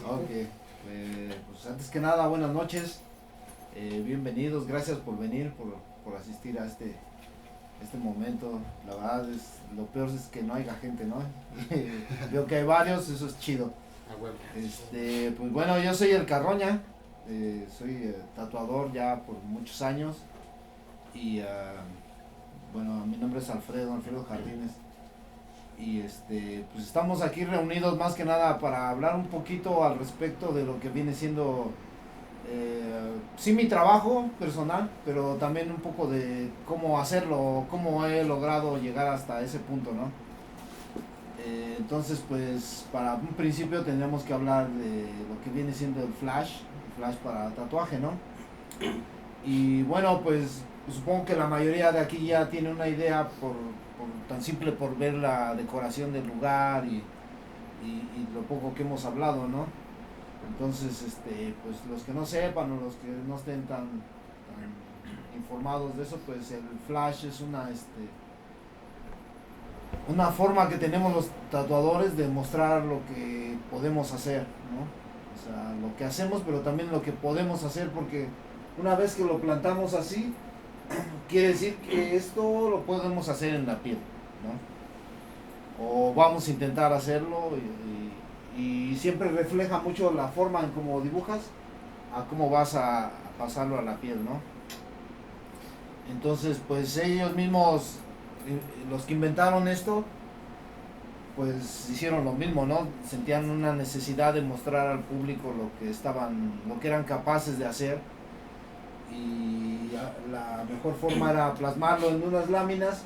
Ok, pues antes que nada, buenas noches, bienvenidos, gracias por venir, por asistir a este momento. La verdad lo peor es que no haya gente, ¿no? Veo que hay varios, eso es chido. A huevo. Pues bueno, yo soy el Carroña, soy tatuador ya por muchos años y bueno, mi nombre es Alfredo Jardines. Y pues estamos aquí reunidos más que nada para hablar un poquito al respecto de lo que viene siendo sí mi trabajo personal, pero también un poco de cómo hacerlo, cómo he logrado llegar hasta ese punto, ¿no? Entonces pues para un principio tendríamos que hablar de lo que viene siendo el flash para tatuaje, ¿no? Y bueno, pues supongo que la mayoría de aquí ya tiene una idea por tan simple por ver la decoración del lugar y lo poco que hemos hablado, ¿no? Entonces, pues los que no sepan o los que no estén tan informados de eso, pues el flash es una forma que tenemos los tatuadores de mostrar lo que podemos hacer, ¿no? O sea, lo que hacemos, pero también lo que podemos hacer, porque una vez que lo plantamos así, quiere decir que esto lo podemos hacer en la piel, ¿no? O vamos a intentar hacerlo y siempre refleja mucho la forma en cómo dibujas a cómo vas a pasarlo a la piel, ¿no? Entonces, pues ellos mismos, los que inventaron esto, pues hicieron lo mismo, ¿no? Sentían una necesidad de mostrar al público lo que eran capaces de hacer, y la mejor forma era plasmarlo en unas láminas,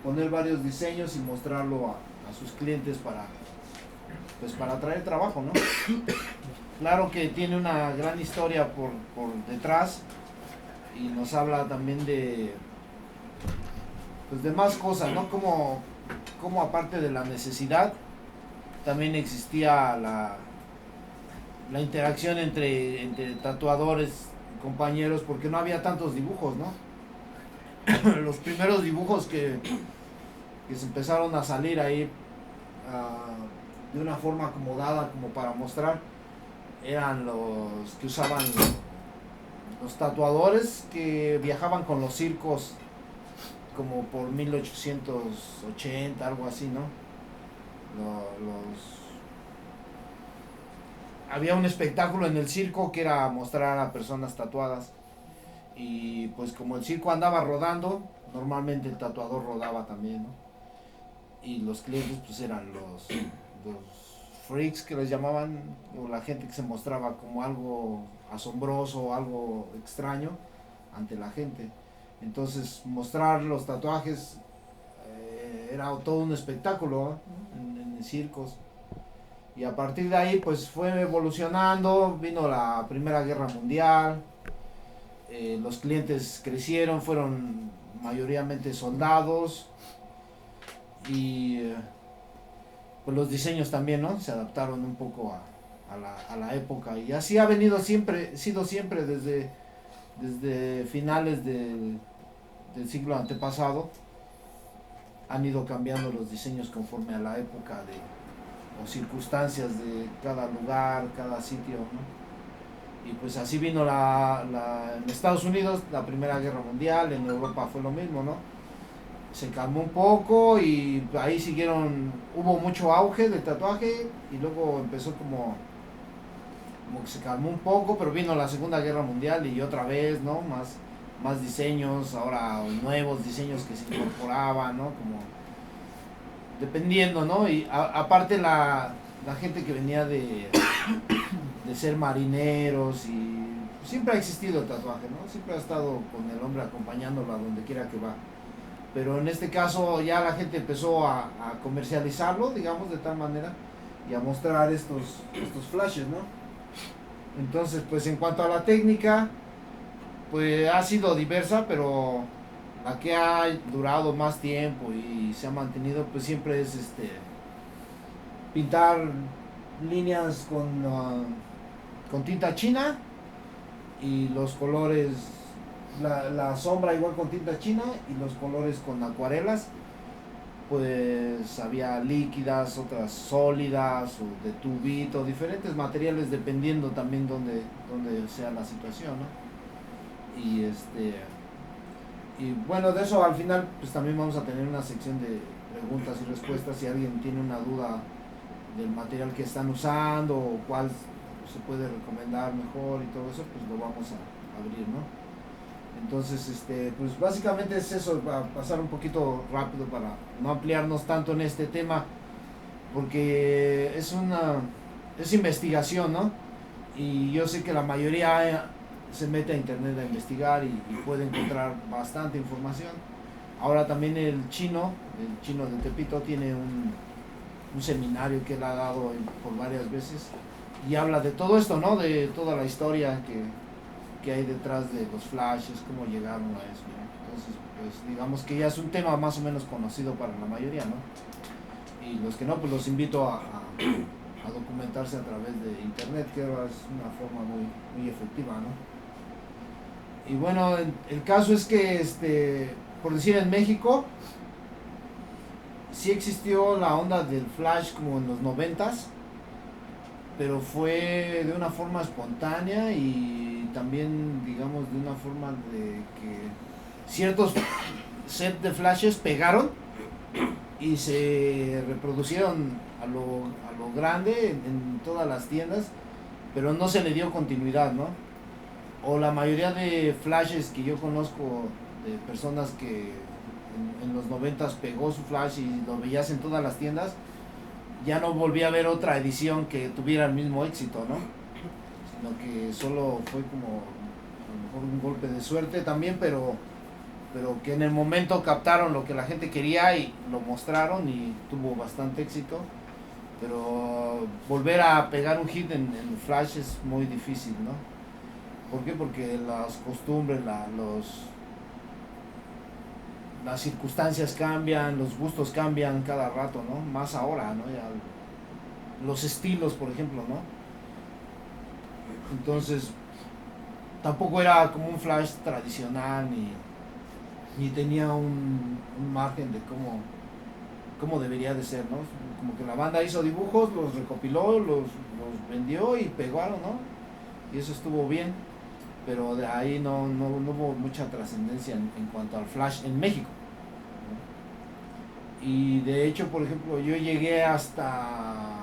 poner varios diseños y mostrarlo a sus clientes para atraer trabajo, ¿no? Claro que tiene una gran historia por detrás y nos habla también pues de más cosas, ¿no? Como aparte de la necesidad también existía la interacción entre tatuadores, compañeros, porque no había tantos dibujos, ¿no? Los primeros dibujos que se empezaron a salir ahí de una forma acomodada como para mostrar eran los que usaban los tatuadores que viajaban con los circos como por 1880, algo así, ¿no? Había un espectáculo en el circo que era mostrar a personas tatuadas, y pues como el circo andaba rodando, normalmente el tatuador rodaba también, ¿no? Y los clientes pues eran los freaks que les llamaban, o la gente que se mostraba como algo asombroso, algo extraño ante la gente. Entonces mostrar los tatuajes era todo un espectáculo, ¿no? en circos. Y a partir de ahí pues fue evolucionando, vino la Primera Guerra Mundial, los clientes crecieron, fueron mayoritariamente soldados, y pues los diseños también, ¿no? Se adaptaron un poco a la época, y así ha sido siempre desde finales del siglo antepasado. Han ido cambiando los diseños conforme a la época o circunstancias de cada lugar, cada sitio, ¿no? Y pues así vino en Estados Unidos la Primera Guerra Mundial, en Europa fue lo mismo, ¿no? Se calmó un poco y ahí hubo mucho auge del tatuaje, y luego empezó como que se calmó un poco, pero vino la Segunda Guerra Mundial y otra vez, ¿no? Más diseños, ahora nuevos diseños que se incorporaban, ¿no? Como dependiendo, ¿no? Y aparte la gente que venía de ser marineros, y siempre ha existido el tatuaje, ¿no? Siempre ha estado con el hombre acompañándolo a donde quiera que va. Pero en este caso ya la gente empezó a comercializarlo, digamos, de tal manera, y a mostrar estos flashes, ¿no? Entonces, pues en cuanto a la técnica, pues ha sido diversa, pero la que ha durado más tiempo y se ha mantenido, pues siempre es pintar líneas con tinta china, y los colores, la sombra igual con tinta china, y los colores con acuarelas, pues había líquidas, otras sólidas o de tubito, diferentes materiales dependiendo también donde sea la situación, ¿no? Y bueno, de eso al final pues también vamos a tener una sección de preguntas y respuestas si alguien tiene una duda del material que están usando o cuál se puede recomendar mejor y todo eso, pues lo vamos a abrir, ¿no? Entonces, pues básicamente es eso, va a pasar un poquito rápido para no ampliarnos tanto en este tema, porque es investigación, ¿no? Y yo sé que la mayoría se mete a internet a investigar y puede encontrar bastante información. Ahora también el chino de Tepito tiene un seminario que él ha dado por varias veces y habla de todo esto, ¿no? De toda la historia que hay detrás de los flashes, cómo llegaron a eso, ¿no? Entonces, pues digamos que ya es un tema más o menos conocido para la mayoría, ¿no? Y los que no, pues los invito a documentarse a través de internet, que ahora es una forma muy efectiva, ¿no? Y bueno, el caso es que, por decir, en México sí existió la onda del flash como en los 90s, pero fue de una forma espontánea y también, digamos, de una forma de que ciertos set de flashes pegaron y se reproducieron a lo grande en todas las tiendas, pero no se le dio continuidad, ¿no? O la mayoría de flashes que yo conozco de personas que en los 90s pegó su flash y lo veías en todas las tiendas, ya no volví a ver otra edición que tuviera el mismo éxito, ¿no? Sino que solo fue como a lo mejor un golpe de suerte también, pero que en el momento captaron lo que la gente quería y lo mostraron y tuvo bastante éxito. Pero volver a pegar un hit en flash es muy difícil, ¿no? ¿Por qué? Porque las costumbres, las circunstancias cambian, los gustos cambian cada rato, ¿no? Más ahora, ¿no? Ya, los estilos, por ejemplo, ¿no? Entonces, tampoco era como un flash tradicional, ni tenía un margen de cómo debería de ser, ¿no? Como que la banda hizo dibujos, los recopiló, los vendió y pegaron, ¿no? Y eso estuvo bien, pero de ahí no hubo mucha trascendencia en cuanto al flash en México, ¿no? Y de hecho, por ejemplo, yo llegué hasta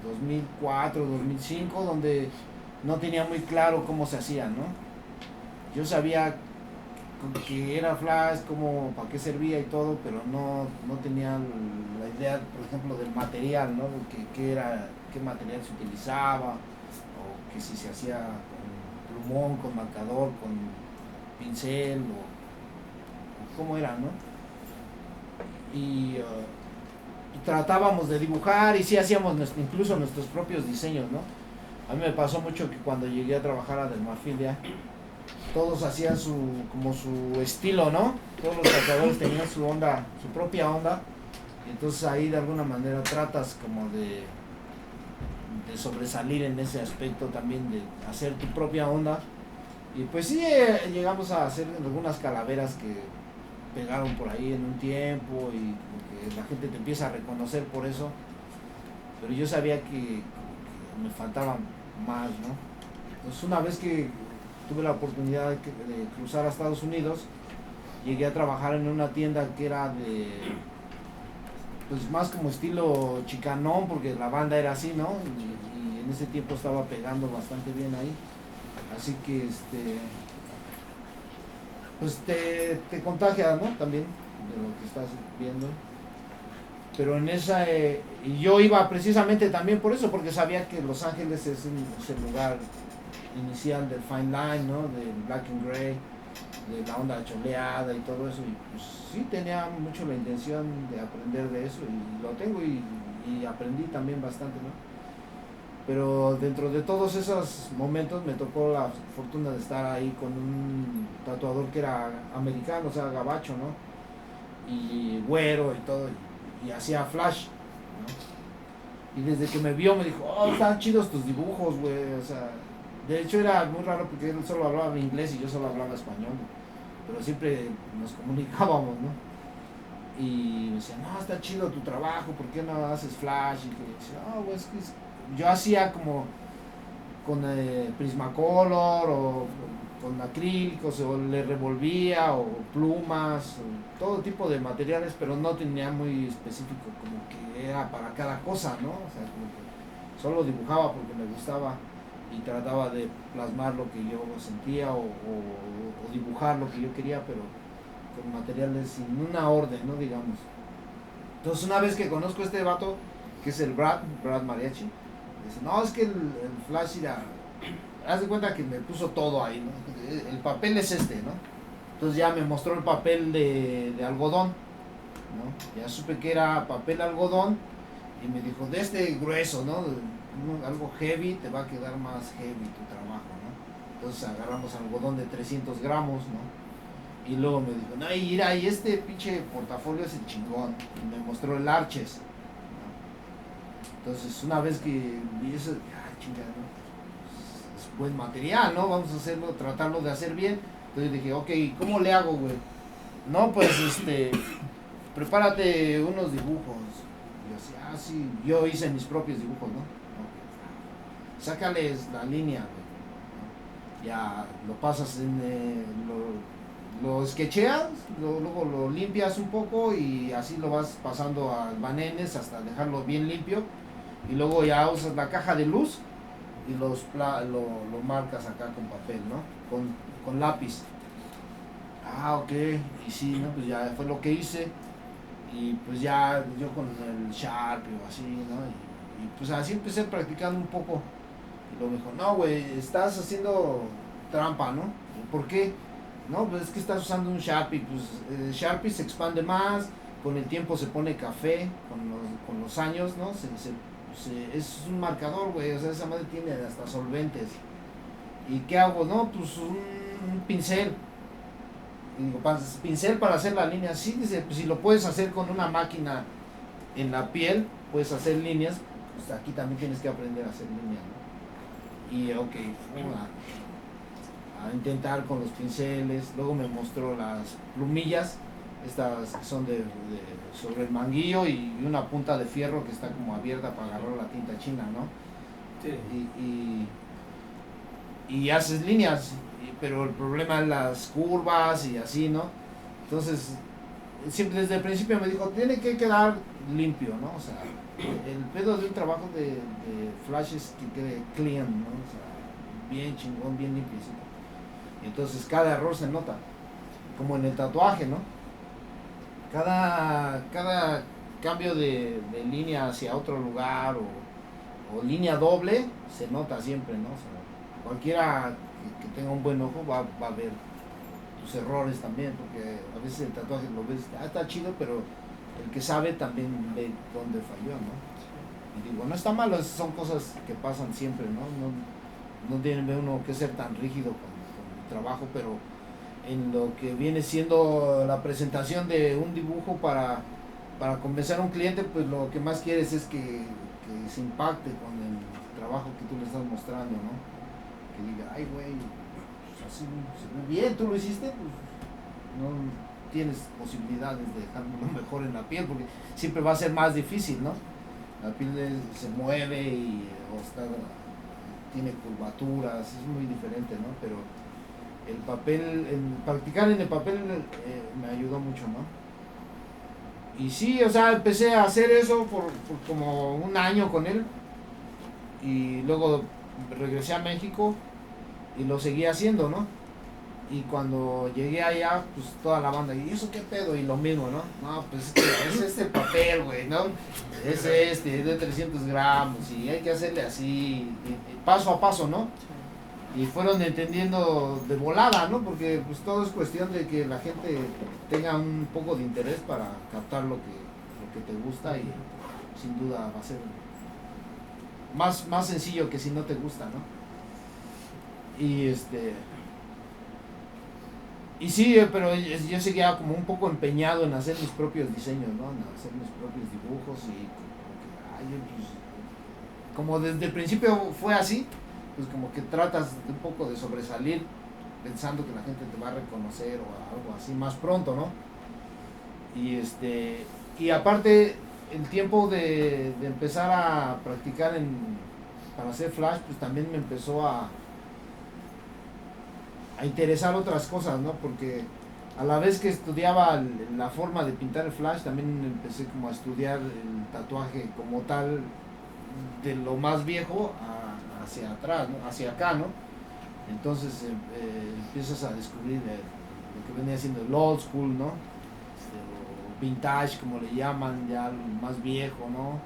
2004, 2005, donde no tenía muy claro cómo se hacía, ¿no? Yo sabía que era flash, como para qué servía y todo, pero no tenía la idea, por ejemplo, del material, ¿no? Qué material se utilizaba, o que si se hacía con plumón, con marcador, con pincel, o cómo era, ¿no? Y tratábamos de dibujar y sí hacíamos incluso nuestros propios diseños, ¿no? A mí me pasó mucho que cuando llegué a trabajar a Del Marfil ya, todos hacían como su estilo, ¿no? Todos los tatuadores tenían su onda, su propia onda. Y entonces ahí de alguna manera tratas como de sobresalir en ese aspecto también, de hacer tu propia onda. Y pues sí, llegamos a hacer algunas calaveras que pegaron por ahí en un tiempo y que la gente te empieza a reconocer por eso. Pero yo sabía que me faltaba más, ¿no? Entonces una vez que tuve la oportunidad de cruzar a Estados Unidos, llegué a trabajar en una tienda que era pues más como estilo chicanón, porque la banda era así, ¿no? Y en ese tiempo estaba pegando bastante bien ahí. Así que pues te contagia, ¿no? También de lo que estás viendo. Pero en esa, y yo iba precisamente también por eso, porque sabía que Los Ángeles es el lugar inicial del fine line, ¿no? Del black and gray, de la onda choleada y todo eso, y pues sí tenía mucho la intención de aprender de eso y lo tengo y aprendí también bastante, ¿no? Pero dentro de todos esos momentos me tocó la fortuna de estar ahí con un tatuador que era americano, o sea, gabacho, ¿no? Y güero y todo, y hacía flash, ¿no? Y desde que me vio me dijo, oh, están chidos tus dibujos, güey, o sea, de hecho era muy raro porque él solo hablaba inglés y yo solo hablaba español, pero siempre nos comunicábamos, ¿no? Y me decía, no, está chido tu trabajo, ¿por qué no haces flash? Y que decía, no, güey, yo hacía como con Prismacolor o con acrílicos, o le revolvía, o plumas, o todo tipo de materiales, pero no tenía muy específico, como que era para cada cosa, ¿no? O sea, como que solo dibujaba porque me gustaba y trataba de plasmar lo que yo sentía o dibujar lo que yo quería, pero con materiales sin una orden, ¿no? Digamos. Entonces una vez que conozco a este vato, que es el Brad Mariachi, dice, no, es que el flash era, haz de cuenta que me puso todo ahí, ¿no? El papel es este, ¿no? Entonces ya me mostró el papel de algodón, ¿no? Ya supe que era papel algodón y me dijo, de este grueso, ¿no? Algo heavy, te va a quedar más heavy tu trabajo, ¿no? Entonces agarramos algodón de 300 gramos, ¿no? Y luego me dijo, no, mira, y este pinche portafolio es el chingón. Y me mostró el Arches, ¿no? Entonces, una vez que vi eso, chingada, ¿no? Es buen material, ¿no? Vamos a hacerlo, tratarlo de hacer bien. Entonces dije, ok, ¿cómo le hago, güey? No, pues, prepárate unos dibujos. Y yo así, sí, yo hice mis propios dibujos, ¿no? Okay. Sácales la línea, güey, ¿no? Ya lo pasas lo sketcheas, luego lo limpias un poco y así lo vas pasando a albanenes hasta dejarlo bien limpio, y luego ya usas la caja de luz y lo marcas acá con papel, ¿no? Con lápiz. Ok, y sí, ¿no? Pues ya fue lo que hice, y pues ya yo con el Sharpie o así, ¿no? Y pues así empecé practicando un poco, y luego me dijo, no, güey, estás haciendo trampa, ¿no? ¿Por qué? No, pues es que estás usando un Sharpie, pues el Sharpie se expande más, con el tiempo se pone café, con los años, ¿no? Es un marcador, güey, o sea, esa madre tiene hasta solventes. ¿Y qué hago? No, pues un pincel. Y digo, pincel para hacer la línea. Sí, dice, pues si lo puedes hacer con una máquina en la piel, puedes hacer líneas, pues aquí también tienes que aprender a hacer líneas, ¿no? Y ok, a intentar con los pinceles. Luego me mostró las plumillas, estas que son sobre el manguillo, y una punta de fierro que está como abierta para agarrar la tinta china, ¿no? Sí. Y haces líneas, pero el problema es las curvas y así, ¿no? Entonces, siempre desde el principio me dijo, tiene que quedar limpio, ¿no? O sea, el pedo de un trabajo de flash es que quede clean, ¿no? O sea, bien chingón, bien limpiecito. Y entonces cada error se nota, como en el tatuaje, ¿no? Cada cambio de línea hacia otro lugar, o línea doble, se nota siempre, ¿no? O sea, cualquiera que tenga un buen ojo va a ver tus errores también, porque a veces el tatuaje lo ves, está chido, pero el que sabe también ve dónde falló, ¿no? Y digo, no está malo, son cosas que pasan siempre, ¿no? No tiene uno que ser tan rígido con el trabajo, pero en lo que viene siendo la presentación de un dibujo para convencer a un cliente, pues lo que más quieres es que se impacte con el trabajo que tú le estás mostrando, ¿no? Que diga, ay, güey, pues así se ve bien, tú lo hiciste, pues no tienes posibilidades de dejarlo mejor en la piel, porque siempre va a ser más difícil, ¿no? La piel se mueve tiene curvaturas, es muy diferente, ¿no? Pero el papel, practicar en el papel me ayudó mucho, ¿no? Y sí, o sea, empecé a hacer eso por como un año con él, y luego regresé a México y lo seguí haciendo, ¿no? Y cuando llegué allá, pues toda la banda, ¿y eso qué pedo? Y lo mismo, ¿no? No, pues es que es este papel, güey, ¿no? Es es de 300 gramos, y hay que hacerle así, paso a paso, ¿no? Y fueron entendiendo de volada, ¿no? Porque pues todo es cuestión de que la gente tenga un poco de interés para captar lo que te gusta, y sin duda va a ser más sencillo que si no te gusta, ¿no? Y sí, pero yo seguía como un poco empeñado en hacer mis propios diseños, ¿no? En hacer mis propios dibujos, y como desde el principio fue así, pues como que tratas un poco de sobresalir pensando que la gente te va a reconocer o algo así más pronto, ¿no? Y aparte el tiempo de empezar a practicar para hacer flash, pues también me empezó a interesar otras cosas, ¿no? Porque a la vez que estudiaba la forma de pintar el flash, también empecé como a estudiar el tatuaje como tal, de lo más viejo hacia atrás, ¿no? Hacia acá, ¿no? Entonces empiezas a descubrir lo que venía siendo el old school, ¿no? O vintage, como le llaman, ya lo más viejo, ¿no?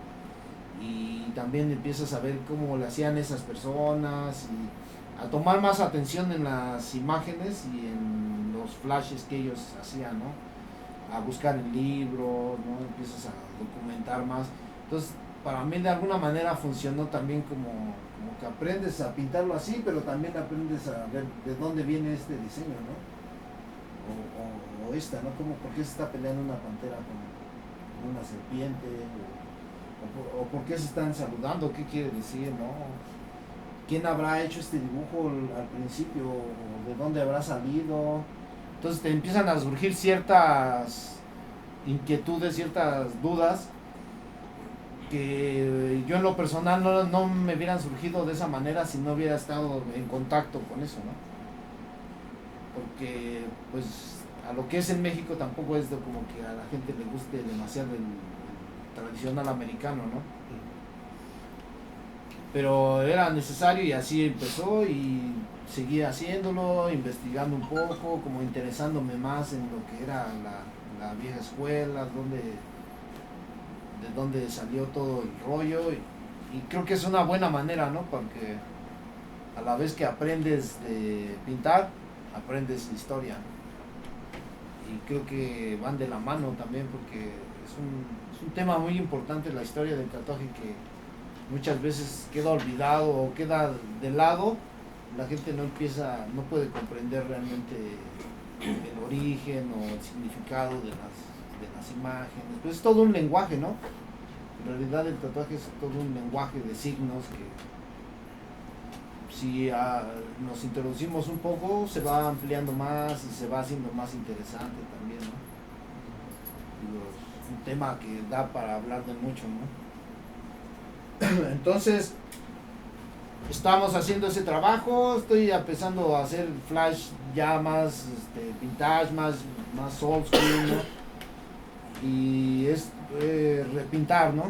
Y también empiezas a ver cómo le hacían esas personas y a tomar más atención en las imágenes y en los flashes que ellos hacían, ¿no? A buscar en libros, ¿no? Empiezas a documentar más. Entonces, para mí de alguna manera funcionó también como que aprendes a pintarlo así, pero también aprendes a ver de dónde viene este diseño, ¿no? O esta, ¿no? Como por qué se está peleando una pantera con una serpiente, o por qué se están saludando, qué quiere decir, ¿no? ¿Quién habrá hecho este dibujo al principio? ¿O de dónde habrá salido? Entonces te empiezan a surgir ciertas inquietudes, ciertas dudas que yo en lo personal no me hubieran surgido de esa manera si no hubiera estado en contacto con eso, ¿no? Porque pues a lo que es en México tampoco es como que a la gente le guste demasiado el tradicional americano, ¿no? Pero era necesario y así empezó y seguí haciéndolo, investigando un poco, como interesándome más en lo que era la vieja escuela, de dónde salió todo el rollo y creo que es una buena manera, ¿no? Porque a la vez que aprendes de pintar, aprendes historia. Y creo que van de la mano también porque es un tema muy importante la historia del tatuaje que muchas veces queda olvidado o queda de lado. La gente no puede comprender realmente el origen o el significado de las imágenes. Pues es todo un lenguaje, ¿no? En realidad el tatuaje es todo un lenguaje de signos que si nos introducimos un poco se va ampliando más y se va haciendo más interesante también, ¿no? Digo, es un tema que da para hablar de mucho, ¿no? Entonces estamos haciendo ese trabajo, estoy empezando a hacer flash ya más vintage, más old school, ¿no? Y es repintar, ¿no?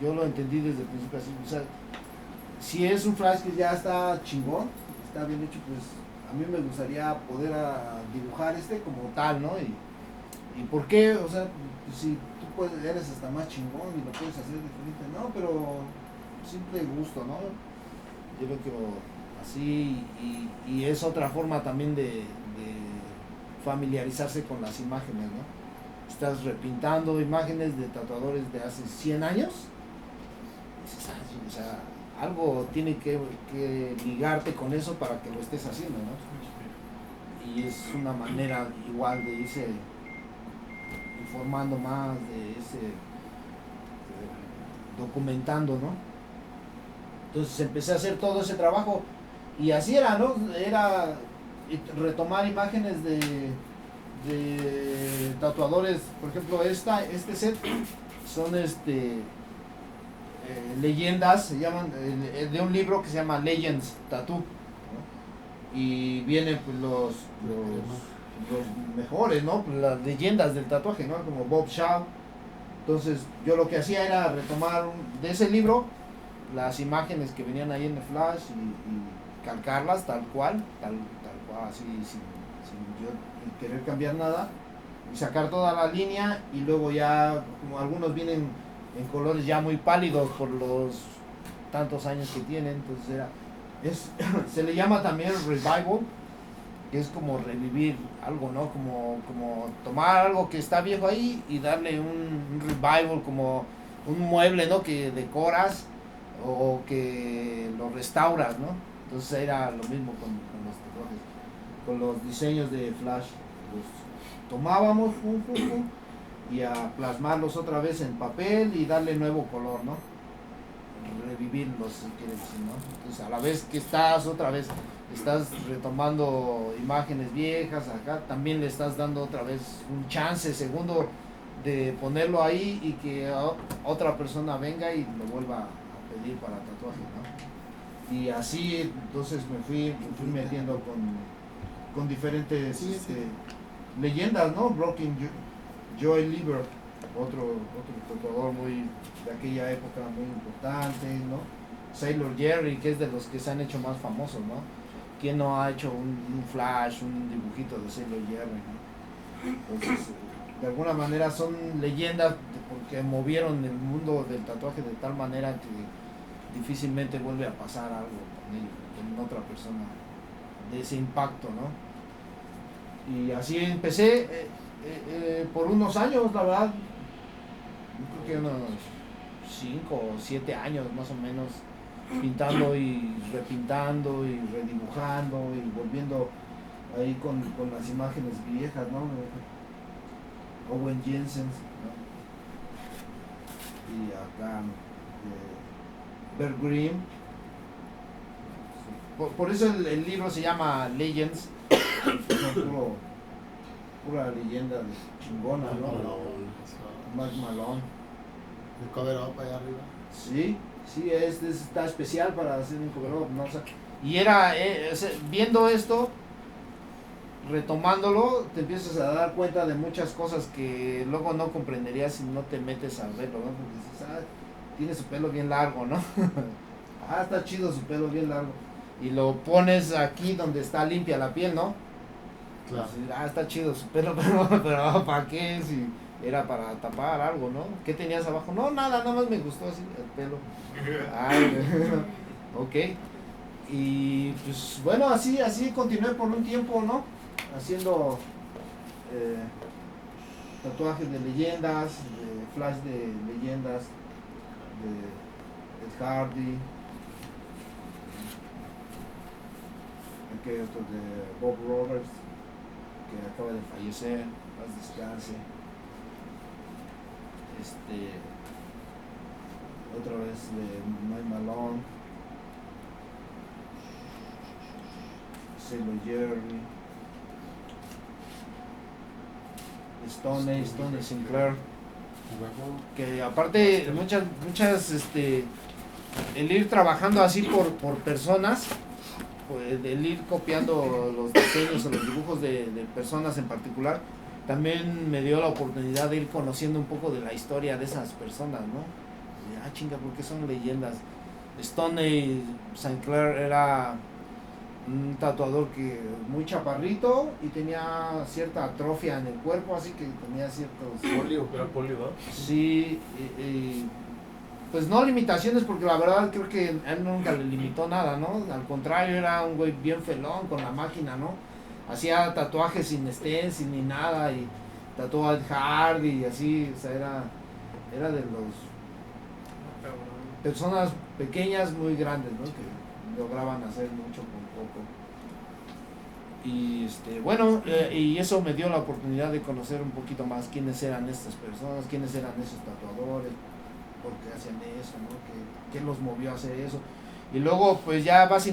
Yo lo entendí desde el principio así, o sea, si es un flash que ya está chingón, está bien hecho, pues a mí me gustaría poder dibujar como tal, ¿no? Y ¿por qué? O sea, pues, si tú eres hasta más chingón y lo puedes hacer diferente, no, pero simple gusto, ¿no? Yo lo quiero así y es otra forma también de familiarizarse con las imágenes, ¿no? Estás repintando imágenes de tatuadores de hace 100 años, o sea, algo tiene que ligarte con eso para que lo estés haciendo, ¿no? Y es una manera igual de irse informando más, de irse documentando, ¿no? Entonces empecé a hacer todo ese trabajo y así era, ¿no? Era retomar imágenes de tatuadores, por ejemplo este set son leyendas, se llaman, de un libro que se llama Legends Tattoo, ¿no? Y vienen pues los mejores, ¿no? Pues, las leyendas del tatuaje, ¿no? Como Bob Shaw. Entonces yo lo que hacía era retomar de ese libro las imágenes que venían ahí en el flash y calcarlas tal cual, así sin yo querer cambiar nada y sacar toda la línea y luego ya como algunos vienen en colores ya muy pálidos por los tantos años que tienen, entonces se le llama también revival, que es como revivir algo, ¿no? Como tomar algo que está viejo ahí y darle un revival, como un mueble, ¿no? Que decoras o que lo restauras, ¿no? Entonces era lo mismo con los tatuajes, con los diseños de flash, los tomábamos y a plasmarlos otra vez en papel y darle nuevo color, ¿no? Revivirlos, si quieres decir, ¿no? Entonces a la vez que estás otra vez estás retomando imágenes viejas acá, también le estás dando otra vez un chance, segundo, de ponerlo ahí y que otra persona venga y lo vuelva a pedir para tatuaje, ¿no? Y así entonces me fui metiendo con diferentes leyendas, ¿no? Broken Joy Liver, otro tatuador muy de aquella época muy importante, ¿no? Sailor Jerry, que es de los que se han hecho más famosos, ¿no? ¿Quién no ha hecho un flash, un dibujito de Sailor Jerry, ¿no? Entonces, de alguna manera son leyendas porque movieron el mundo del tatuaje de tal manera que difícilmente vuelve a pasar algo con ellos, con otra persona de ese impacto, ¿no? Y así empecé por unos años, la verdad, yo creo que unos 5 o 7 años más o menos, pintando y repintando y redibujando y volviendo ahí con las imágenes viejas, ¿no? Owen Jensen, ¿no? Y acá Bert Grimm. Por eso el libro se llama Legends, pura leyenda de chingona, ¿no? Mark Malone. El cover up allá arriba. Sí, está especial para hacer un cover up, ¿no? O sea, y era, viendo esto, retomándolo, te empiezas a dar cuenta de muchas cosas que luego no comprenderías si no te metes a verlo, ¿no? Porque dices, tiene su pelo bien largo, ¿no? Está chido su pelo bien largo. Y lo pones aquí donde está limpia la piel, ¿no? Claro. Pues, está chido su pelo, pero ¿para qué? Si era para tapar algo, ¿no? ¿Qué tenías abajo? No, nada más me gustó así el pelo. Ok. Y pues bueno, así continué por un tiempo, ¿no? Haciendo tatuajes de leyendas, de flash de leyendas, de Ed Hardy, aquel otro de Bob Roberts, que acaba de fallecer, paz descanse. Otra vez de Mike Malone, Sailor Jerry, Stone Sinclair, que aparte muchas el ir trabajando así por personas, pues, el ir copiando los diseños o los dibujos de personas en particular, también me dio la oportunidad de ir conociendo un poco de la historia de esas personas, ¿no? Y, chinga, porque son leyendas. Stoney Sinclair era un tatuador que muy chaparrito y tenía cierta atrofia en el cuerpo, así que tenía ciertos... Polio, era polio, ¿no? Sí, pues no limitaciones, porque la verdad creo que él nunca le limitó nada, ¿no? Al contrario, era un güey bien felón con la máquina, ¿no? Hacía tatuajes sin stencil ni nada y tatuó a Ed Hardy y así, o sea, era de los personas pequeñas muy grandes, ¿no? Que lograban hacer mucho con poco. Y bueno, y eso me dio la oportunidad de conocer un poquito más quiénes eran estas personas, quiénes eran esos tatuadores, por qué hacían eso, ¿no? ¿Qué los movió a hacer eso? Y luego pues ya vas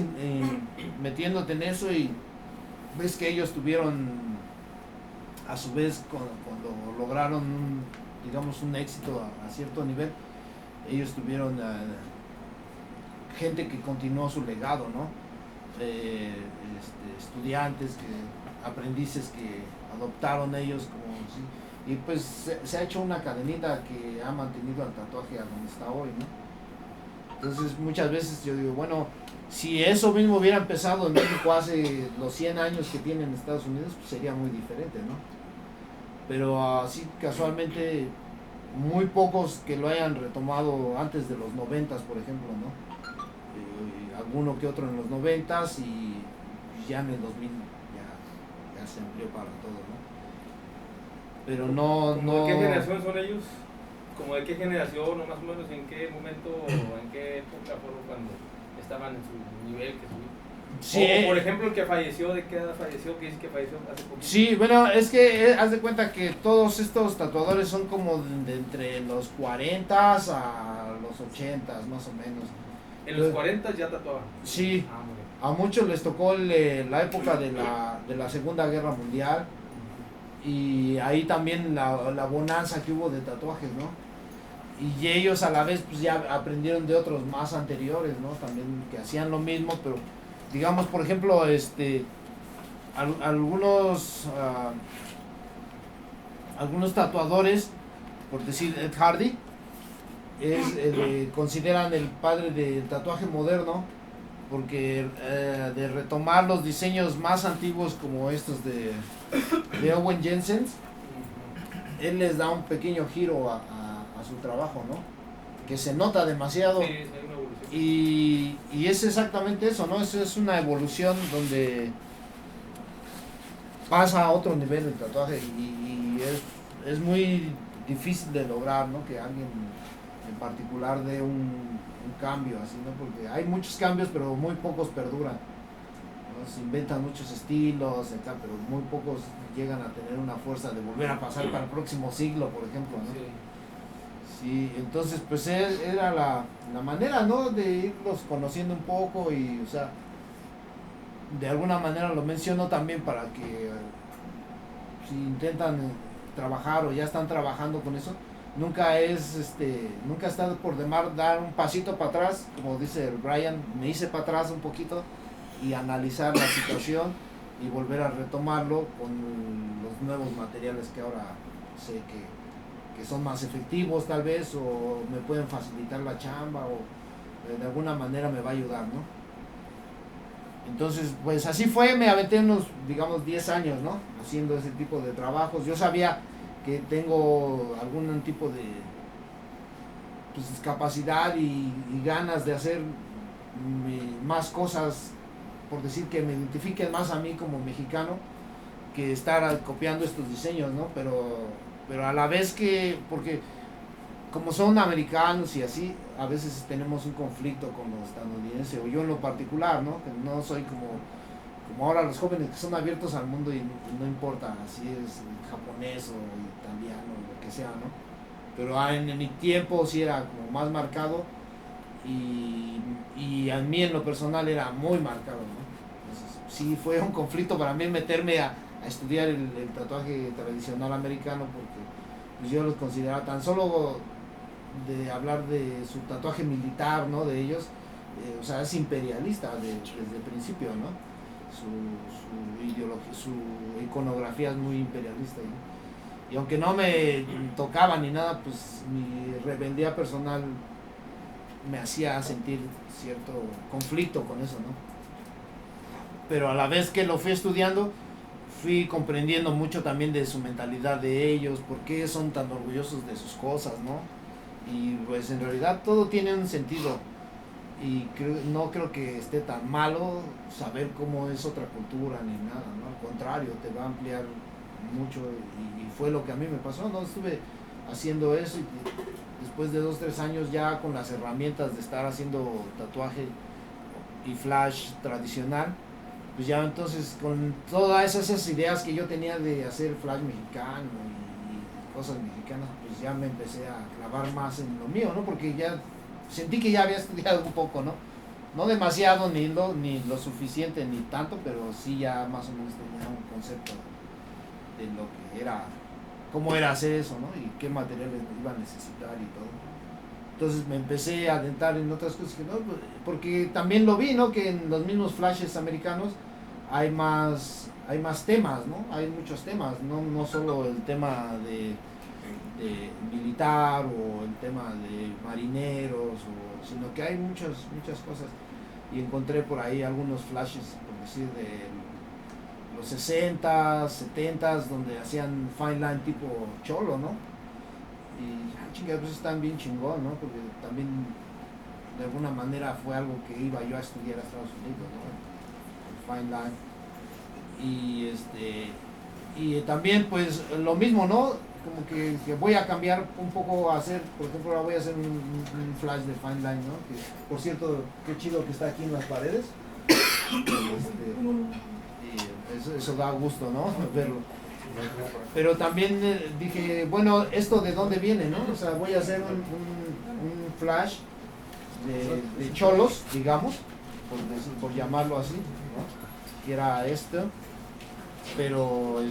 metiéndote en eso y ves que ellos tuvieron, a su vez, cuando lograron digamos un éxito a cierto nivel, ellos tuvieron gente que continuó su legado, ¿no? Estudiantes, aprendices que adoptaron ellos como ¿sí? Y pues se ha hecho una cadenita que ha mantenido al tatuaje a donde está hoy, ¿no? Entonces muchas veces yo digo, bueno, si eso mismo hubiera empezado en México hace los 100 años que tiene en Estados Unidos, pues sería muy diferente, ¿no? Pero así casualmente muy pocos que lo hayan retomado antes de los 90s, por ejemplo, ¿no? Alguno que otro en los 90s y ya en el 2000 ya se amplió para todo, ¿no? Pero no... ¿De qué generación son ellos? ¿Como de qué generación o más o menos en qué momento o en qué época fueron cuando estaban en su nivel que subieron? Sí. O por ejemplo el que falleció, ¿de qué edad falleció? Que dice que falleció hace poquito. Sí, bueno, es que haz de cuenta que todos estos tatuadores son como de entre los 40s a los 80s más o menos. ¿En los 40 ya tatuaban? Sí. A muchos les tocó la época de la Segunda Guerra Mundial, y ahí también la bonanza que hubo de tatuajes, ¿no? Y ellos a la vez pues ya aprendieron de otros más anteriores, ¿no? También que hacían lo mismo, pero digamos, por ejemplo, algunos tatuadores, por decir Ed Hardy, consideran el padre del tatuaje moderno, porque de retomar los diseños más antiguos como estos de Owen Jensen, él les da un pequeño giro a su trabajo, ¿no? Que se nota demasiado. Sí, hay una evolución. Y es exactamente eso, ¿no? Es una evolución donde pasa a otro nivel el tatuaje, y es muy difícil de lograr, ¿no? Que alguien en particular dé un cambio así, ¿no? Porque hay muchos cambios, pero muy pocos perduran, ¿no? Se inventan muchos estilos, pero muy pocos llegan a tener una fuerza de volver a pasar para el próximo siglo, por ejemplo, ¿no? Sí. Sí, entonces pues era la manera, ¿no? De irlos conociendo un poco, y, o sea, de alguna manera lo menciono también para que si intentan trabajar o ya están trabajando con eso, nunca está por demás dar un pasito para atrás, como dice Brian, me hice para atrás un poquito y analizar la situación y volver a retomarlo con los nuevos materiales que ahora sé que son más efectivos tal vez, o me pueden facilitar la chamba, o de alguna manera me va a ayudar, ¿no? Entonces, pues así fue, me aventé unos, digamos, 10 años, ¿no? Haciendo ese tipo de trabajos. Yo sabía que tengo algún tipo de pues, discapacidad y ganas de hacer más cosas, por decir, que me identifiquen más a mí como mexicano, que estar copiando estos diseños, ¿no? Pero a la vez porque como son americanos y así, a veces tenemos un conflicto con los estadounidenses, o yo en lo particular, ¿no? Que no soy como ahora los jóvenes que son abiertos al mundo, y no importa si es japonés o italiano o lo que sea, ¿no? Pero en mi tiempo sí era como más marcado, y a mí en lo personal era muy marcado, ¿no? Entonces, sí fue un conflicto para mí meterme a estudiar el tatuaje tradicional americano, porque pues, yo los consideraba, tan solo de hablar de su tatuaje militar, ¿no? De ellos, o sea, es imperialista desde el principio, ¿no? Su ideología, su iconografía es muy imperialista, ¿no? Y aunque no me tocaba ni nada, pues mi rebeldía personal me hacía sentir cierto conflicto con eso, ¿no? Pero a la vez que lo fui estudiando, fui comprendiendo mucho también de su mentalidad de ellos, por qué son tan orgullosos de sus cosas, ¿no? Y pues en realidad todo tiene un sentido, y no creo que esté tan malo saber cómo es otra cultura ni nada, ¿no? Al contrario, te va a ampliar mucho, y fue lo que a mí me pasó, ¿no? Estuve haciendo eso, y después de 2-3 años ya con las herramientas de estar haciendo tatuaje y flash tradicional, pues ya entonces con todas esas ideas que yo tenía de hacer flash mexicano y cosas mexicanas, pues ya me empecé a clavar más en lo mío, ¿no? Porque ya sentí que ya había estudiado un poco, ¿no? No demasiado, ni lo suficiente, ni tanto, pero sí ya más o menos tenía un concepto de lo que era, cómo era hacer eso, ¿no? Y qué materiales iba a necesitar y todo. Entonces me empecé a adentrar en otras cosas que no, porque también lo vi, ¿no? Que en los mismos flashes americanos hay más temas, ¿no? Hay muchos temas, no solo el tema de militar, o el tema de marineros, sino que hay muchas cosas. Y encontré por ahí algunos flashes, por decir, de los 60s, 70s, donde hacían fine line tipo cholo, ¿no? Y chingados, pues están bien chingón, ¿no? Porque también de alguna manera fue algo que iba yo a estudiar a Estados Unidos, ¿no? El fine line. Y también pues lo mismo, ¿no? Como que voy a cambiar un poco a hacer, por ejemplo, ahora voy a hacer un flash de fine line, ¿no? Que por cierto, qué chido que está aquí en las paredes. Y eso da gusto, ¿no? Verlo. Pero también dije, bueno, ¿esto de dónde viene, no? O sea, voy a hacer un flash de cholos, digamos, por llamarlo así, ¿no? Que era esto, pero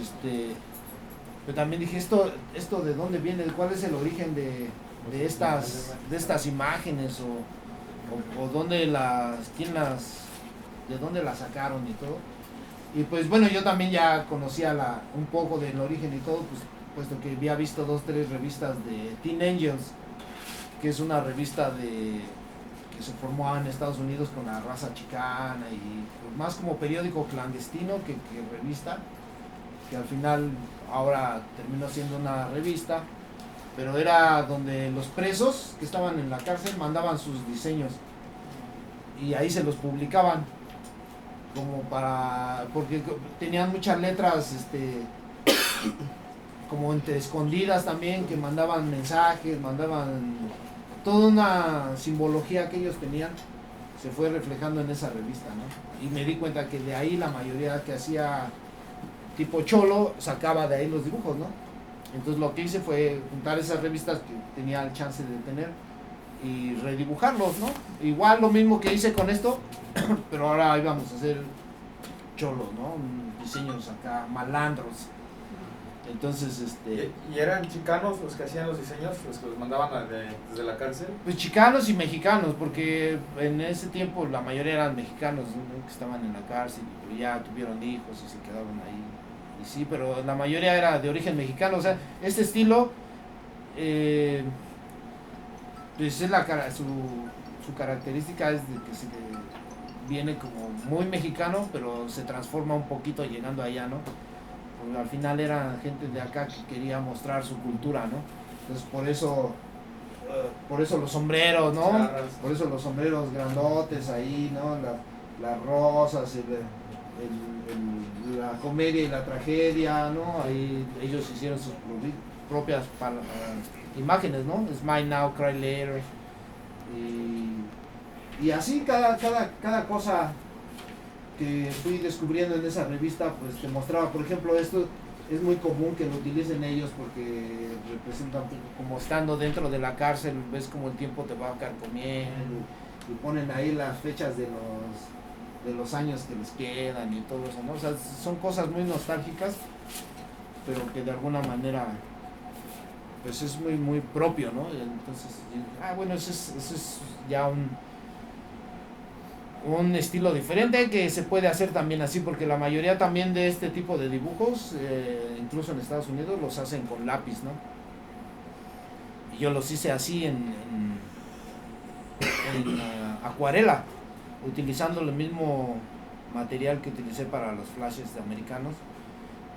pero también dije, esto de dónde viene, cuál es el origen de estas imágenes, o dónde de dónde las sacaron y todo. Y pues bueno, yo también ya conocía un poco del origen y todo, pues puesto que había visto 2-3 revistas de Teen Angels, que es una revista que se formó en Estados Unidos con la raza chicana, y pues más como periódico clandestino que revista, que al final ahora terminó siendo una revista, pero era donde los presos que estaban en la cárcel mandaban sus diseños y ahí se los publicaban, porque tenían muchas letras como entre escondidas también, que mandaban mensajes, mandaban toda una simbología que ellos tenían, se fue reflejando en esa revista, ¿no? Y me di cuenta que de ahí la mayoría que hacía tipo cholo sacaba de ahí los dibujos, ¿no? Entonces lo que hice fue juntar esas revistas que tenía el chance de tener y redibujarlos, ¿no? Igual lo mismo que hice con esto, pero ahora íbamos a hacer cholos, ¿no? Diseños acá malandros. Entonces, ¿Y eran chicanos los que hacían los diseños, los que los mandaban desde la cárcel? Pues chicanos y mexicanos, porque en ese tiempo la mayoría eran mexicanos, ¿no? Que estaban en la cárcel y ya tuvieron hijos y se quedaron ahí. Y sí, pero la mayoría era de origen mexicano. O sea, este estilo, pues es su característica es de que viene como muy mexicano, pero se transforma un poquito llegando allá, ¿no? Porque al final era gente de acá que quería mostrar su cultura, ¿no? Entonces por eso los sombreros, ¿no? Charras. Por eso los sombreros grandotes ahí, ¿no? Las rosas, la comedia y la tragedia, ¿no? Ahí ellos hicieron sus propias imágenes, ¿no? Smile Now, Cry Later. Y así cada cosa que fui descubriendo en esa revista, pues te mostraba. Por ejemplo, esto es muy común que lo utilicen ellos porque representan, como estando dentro de la cárcel, ves como el tiempo te va carcomiendo, y ponen ahí las fechas de los años que les quedan y todo eso, ¿no? O sea, son cosas muy nostálgicas, pero que de alguna manera pues es muy muy propio, ¿no? Entonces, bueno, eso es ya un estilo diferente que se puede hacer también así, porque la mayoría también de este tipo de dibujos, incluso en Estados Unidos, los hacen con lápiz, ¿no? Y yo los hice así en acuarela, utilizando el mismo material que utilicé para los flashes americanos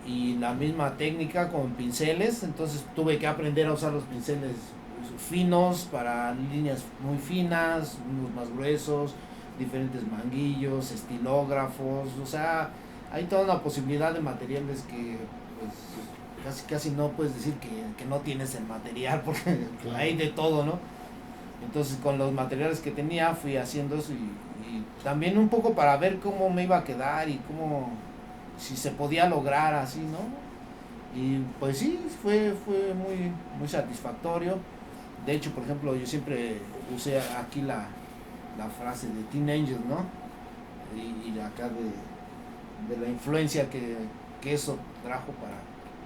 y la misma técnica con pinceles. Entonces tuve que aprender a usar los pinceles finos para líneas muy finas, unos más gruesos, diferentes manguillos, estilógrafos. O sea, hay toda una posibilidad de materiales que pues casi no puedes decir que no tienes el material, porque claro, hay de todo, ¿no? Entonces con los materiales que tenía fui haciendo eso, y también un poco para ver cómo me iba a quedar y si se podía lograr así, ¿no? Y pues sí, fue muy, muy satisfactorio. De hecho, por ejemplo, yo siempre usé aquí la frase de Teen Angels, ¿no? Y acá de la influencia que eso trajo para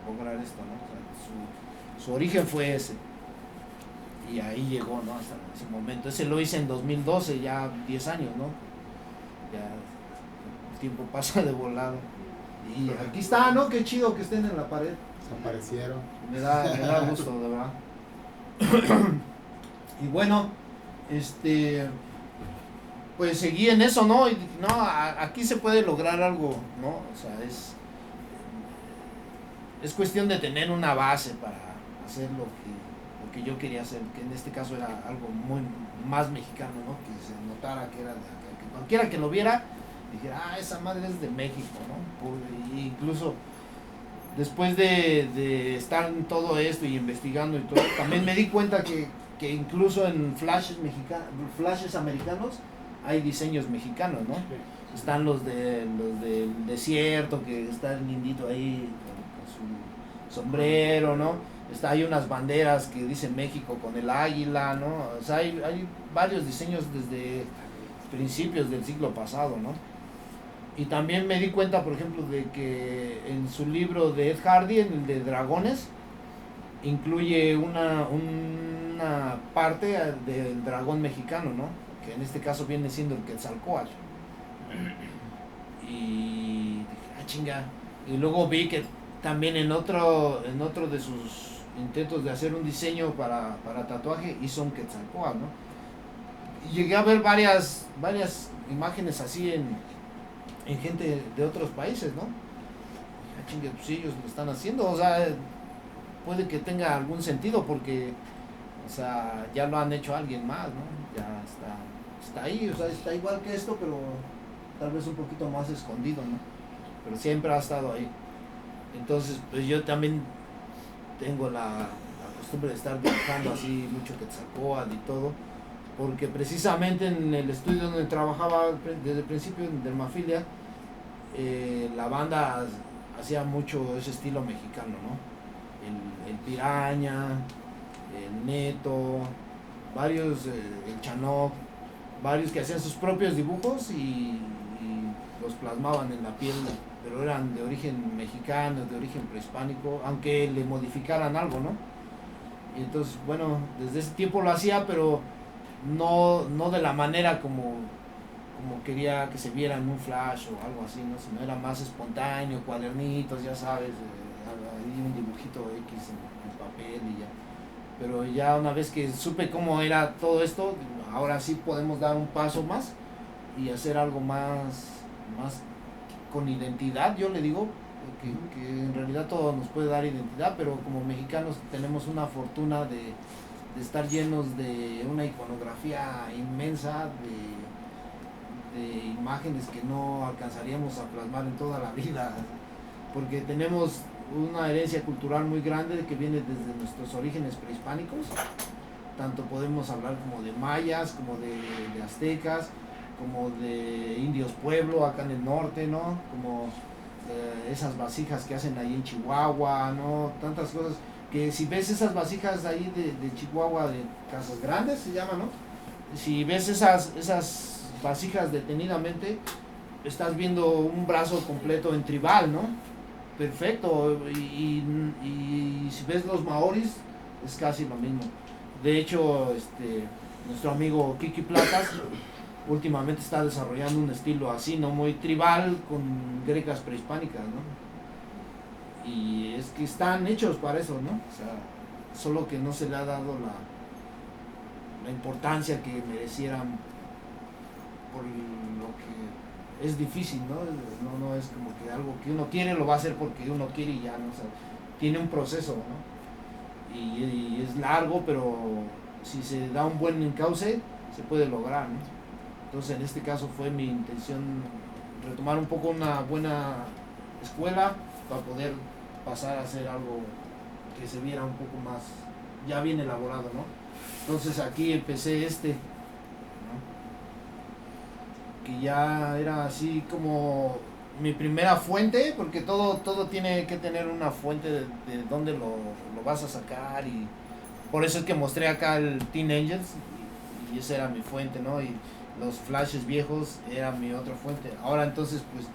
lograr esto, ¿no? O sea, su origen fue ese. Y ahí llegó, ¿no? Hasta ese momento. Ese lo hice en 2012, ya 10 años, ¿no? Ya el tiempo pasa de volado. Y aquí está, ¿no? Qué chido que estén en la pared. Desaparecieron. Me da gusto, de verdad. Y bueno, pues seguí en eso, ¿no? Y dije, no, aquí se puede lograr algo, ¿no? O sea, es cuestión de tener una base para hacer lo que yo quería hacer, que en este caso era algo muy más mexicano, ¿no? Que se notara que era de acá, que cualquiera que lo viera dijera, esa madre es de México, ¿no? Y incluso después de estar en todo esto y investigando y todo, también me di cuenta que incluso en flashes americanos hay diseños mexicanos, ¿no? Están los del desierto, que está el lindito ahí con su sombrero, ¿no? Hay unas banderas que dicen México con el águila, ¿no? O sea, hay varios diseños desde principios del siglo pasado, ¿no? Y también me di cuenta, por ejemplo, de que en su libro de Ed Hardy, en el de Dragones, incluye una parte del dragón mexicano, ¿no? Que en este caso viene siendo el Quetzalcóatl. Y dije, ah, chinga. Y luego vi que también en otro de sus intentos de hacer un diseño para tatuaje hizo un Quetzalcóatl, ¿no? Y llegué a ver varias imágenes así en gente de otros países, ¿no? Dije, ah, chinga, pues ellos lo están haciendo, o sea, puede que tenga algún sentido porque, o sea, ya lo han hecho alguien más, ¿no? Ya está ahí, o sea, está igual que esto, pero tal vez un poquito más escondido, ¿no? Pero siempre ha estado ahí. Entonces, pues yo también tengo la costumbre de estar dibujando así mucho Quetzalcóatl y todo, porque precisamente en el estudio donde trabajaba desde el principio, en Dermafilia, la banda hacía mucho ese estilo mexicano, ¿no? El Piraña, el Neto, varios, el Chanoc, varios que hacían sus propios dibujos y los plasmaban en la piel, pero eran de origen mexicano, de origen prehispánico, aunque le modificaran algo, ¿no? Y entonces, bueno, desde ese tiempo lo hacía, pero no de la manera como quería que se viera en un flash o algo así, ¿no? Sino era más espontáneo, cuadernitos, ya sabes, ahí un dibujito X en papel y ya. Pero ya una vez que supe cómo era todo esto, ahora sí podemos dar un paso más y hacer algo más con identidad, yo le digo, que en realidad todo nos puede dar identidad, pero como mexicanos tenemos una fortuna de estar llenos de una iconografía inmensa, de imágenes que no alcanzaríamos a plasmar en toda la vida, porque tenemos una herencia cultural muy grande que viene desde nuestros orígenes prehispánicos. Tanto podemos hablar como de mayas, como de aztecas, como de indios pueblo acá en el norte, ¿no? Como esas vasijas que hacen ahí en Chihuahua, ¿no? Tantas cosas que si ves esas vasijas ahí de Chihuahua, de Casas Grandes se llama, ¿no? Si ves esas vasijas detenidamente, estás viendo un brazo completo en tribal, ¿no? Perfecto, y si ves los maoris, es casi lo mismo. De hecho, nuestro amigo Kiki Platas últimamente está desarrollando un estilo así, ¿no? Muy tribal, con grecas prehispánicas, ¿no? Y es que están hechos para eso, ¿no? O sea, solo que no se le ha dado la importancia que merecieran por lo que es difícil, ¿no? No es como que algo que uno quiere lo va a hacer porque uno quiere y ya, ¿no? O sea, tiene un proceso, ¿no? Y es largo, pero si se da un buen encauce, se puede lograr, ¿no? Entonces en este caso fue mi intención retomar un poco una buena escuela para poder pasar a hacer algo que se viera un poco más ya bien elaborado, ¿no? Entonces aquí empecé ¿no? Que ya era así como mi primera fuente, porque todo tiene que tener una fuente de dónde lo vas a sacar, y por eso es que mostré acá el Teen Angels y esa era mi fuente, ¿no? Y los flashes viejos era mi otra fuente. Ahora entonces pues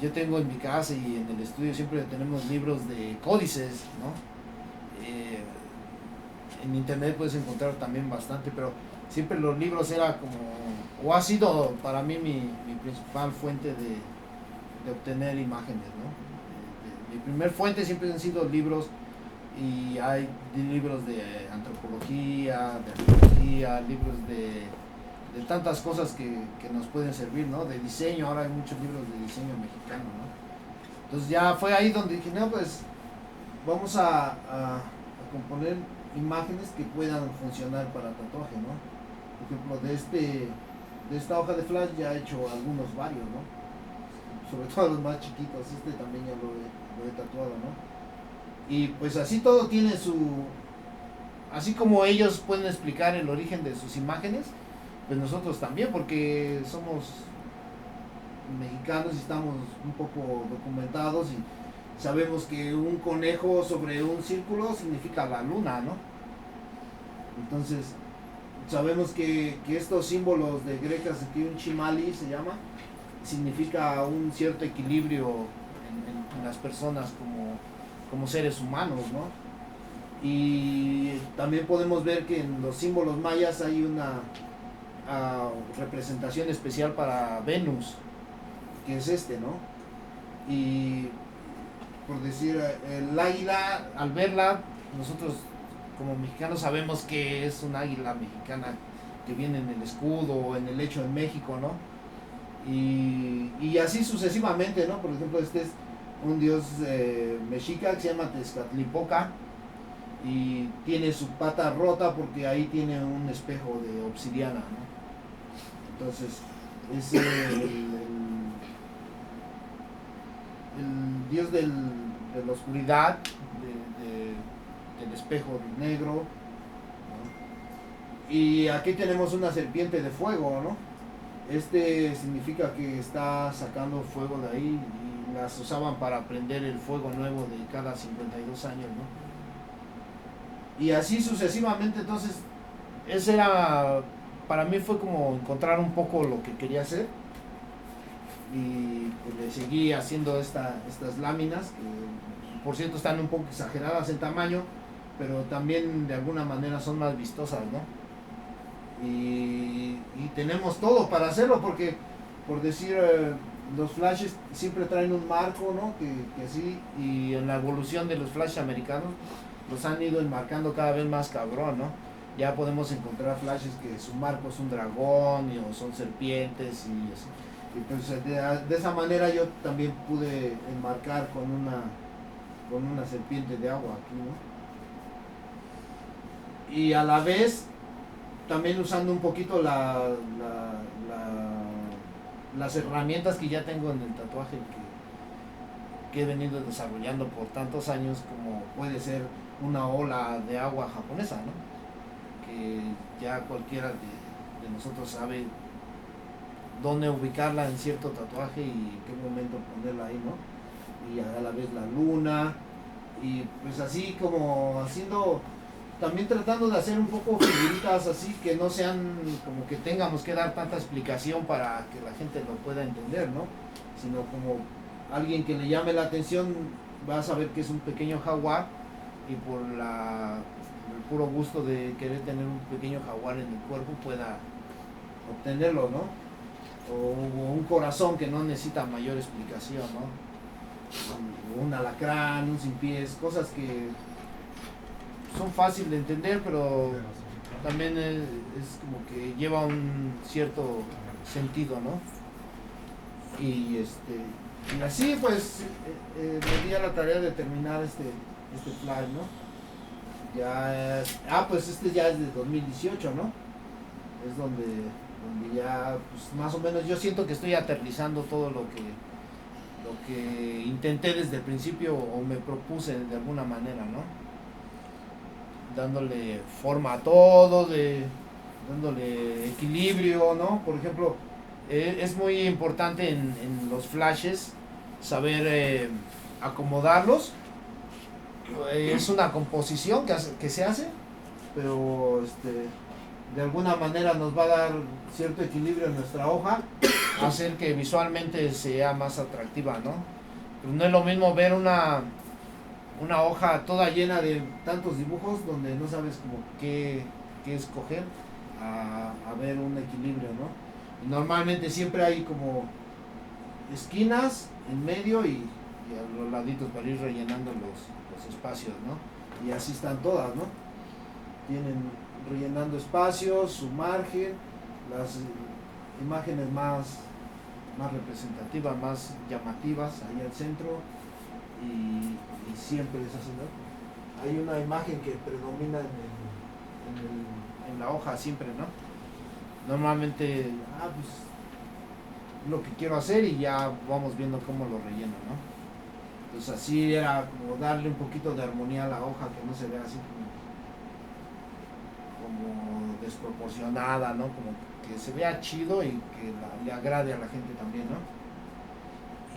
yo tengo en mi casa y en el estudio siempre tenemos libros de códices, ¿no? En internet puedes encontrar también bastante, pero siempre los libros era como, o ha sido para mí mi principal fuente de obtener imágenes, ¿no? Mi primer fuente siempre han sido libros, y hay libros de antropología, de arqueología, libros de tantas cosas que nos pueden servir, ¿no? De diseño, ahora hay muchos libros de diseño mexicano, ¿no? Entonces ya fue ahí donde dije, no, pues vamos a componer imágenes que puedan funcionar para tatuaje, ¿no? Por ejemplo, de esta hoja de flash ya he hecho varios, ¿no? Sobre todo los más chiquitos, también ya lo he tatuado, ¿no? Y pues así todo tiene así como ellos pueden explicar el origen de sus imágenes, pues nosotros también, porque somos mexicanos y estamos un poco documentados y sabemos que un conejo sobre un círculo significa la luna, ¿no? Entonces sabemos que estos símbolos de Grecas, aquí un chimali se llama, significa un cierto equilibrio en las personas como seres humanos, ¿no? Y también podemos ver que en los símbolos mayas hay una representación especial para Venus, que es ¿no? Y por decir, el águila, al verla, nosotros como mexicanos sabemos que es un águila mexicana que viene en el escudo o en el hecho en México, ¿no? Y así sucesivamente, ¿no? Por ejemplo, este es un dios mexica que se llama Tezcatlipoca y tiene su pata rota porque ahí tiene un espejo de obsidiana, ¿no? Entonces, es el dios de la oscuridad, del espejo negro, ¿no? Y aquí tenemos una serpiente de fuego, ¿no? Significa que está sacando fuego de ahí y las usaban para prender el fuego nuevo de cada 52 años, ¿no? Y así sucesivamente. Entonces, ese era, para mí fue como encontrar un poco lo que quería hacer. Y pues le seguí haciendo estas láminas, que por cierto están un poco exageradas en tamaño, pero también de alguna manera son más vistosas, ¿no? Y tenemos todo para hacerlo, porque por decir, los flashes siempre traen un marco, ¿no? Que así, y en la evolución de los flashes americanos los han ido enmarcando cada vez más cabrón, ¿no? Ya podemos encontrar flashes que su marco es un dragón o son serpientes y así. Entonces de esa manera yo también pude enmarcar con una serpiente de agua aquí, ¿no? Y a la vez también usando un poquito las herramientas que ya tengo en el tatuaje que he venido desarrollando por tantos años, como puede ser una ola de agua japonesa, ¿no? Que ya cualquiera de nosotros sabe dónde ubicarla en cierto tatuaje y en qué momento ponerla ahí, ¿no? Y a la vez la luna, y pues así como haciendo, también tratando de hacer un poco figuritas así que no sean como que tengamos que dar tanta explicación para que la gente lo pueda entender, ¿no? Sino como alguien que le llame la atención va a saber que es un pequeño jaguar y por el puro gusto de querer tener un pequeño jaguar en el cuerpo pueda obtenerlo, ¿no? O un corazón que no necesita mayor explicación, ¿no? Un alacrán, un sin pies, cosas que son fáciles de entender, pero también es como que lleva un cierto sentido, ¿no? Y así pues me di a la tarea de terminar este fly, ¿no? Pues ya es de 2018, ¿no? Es donde ya pues más o menos yo siento que estoy aterrizando todo lo que intenté desde el principio o me propuse de alguna manera, ¿no? Dándole forma a todo, dándole equilibrio, ¿no? Por ejemplo, es muy importante en los flashes saber acomodarlos. Es una composición que se hace, pero de alguna manera nos va a dar cierto equilibrio en nuestra hoja, hacer que visualmente sea más atractiva, ¿no? Pues no es lo mismo ver una hoja toda llena de tantos dibujos donde no sabes como qué escoger, a ver un equilibrio, ¿no? Y normalmente siempre hay como esquinas en medio y a los laditos para ir rellenando los espacios, ¿no? Y así están todas, ¿no? Tienen rellenando espacios, su margen, las imágenes más representativas, más llamativas ahí al centro, y siempre es así, ¿no? Hay una imagen que predomina en la hoja siempre, ¿no? Normalmente, pues lo que quiero hacer y ya vamos viendo cómo lo relleno, ¿no? Pues así era como darle un poquito de armonía a la hoja, que no se vea así como desproporcionada, ¿no? Como que se vea chido y que le agrade a la gente también, ¿no?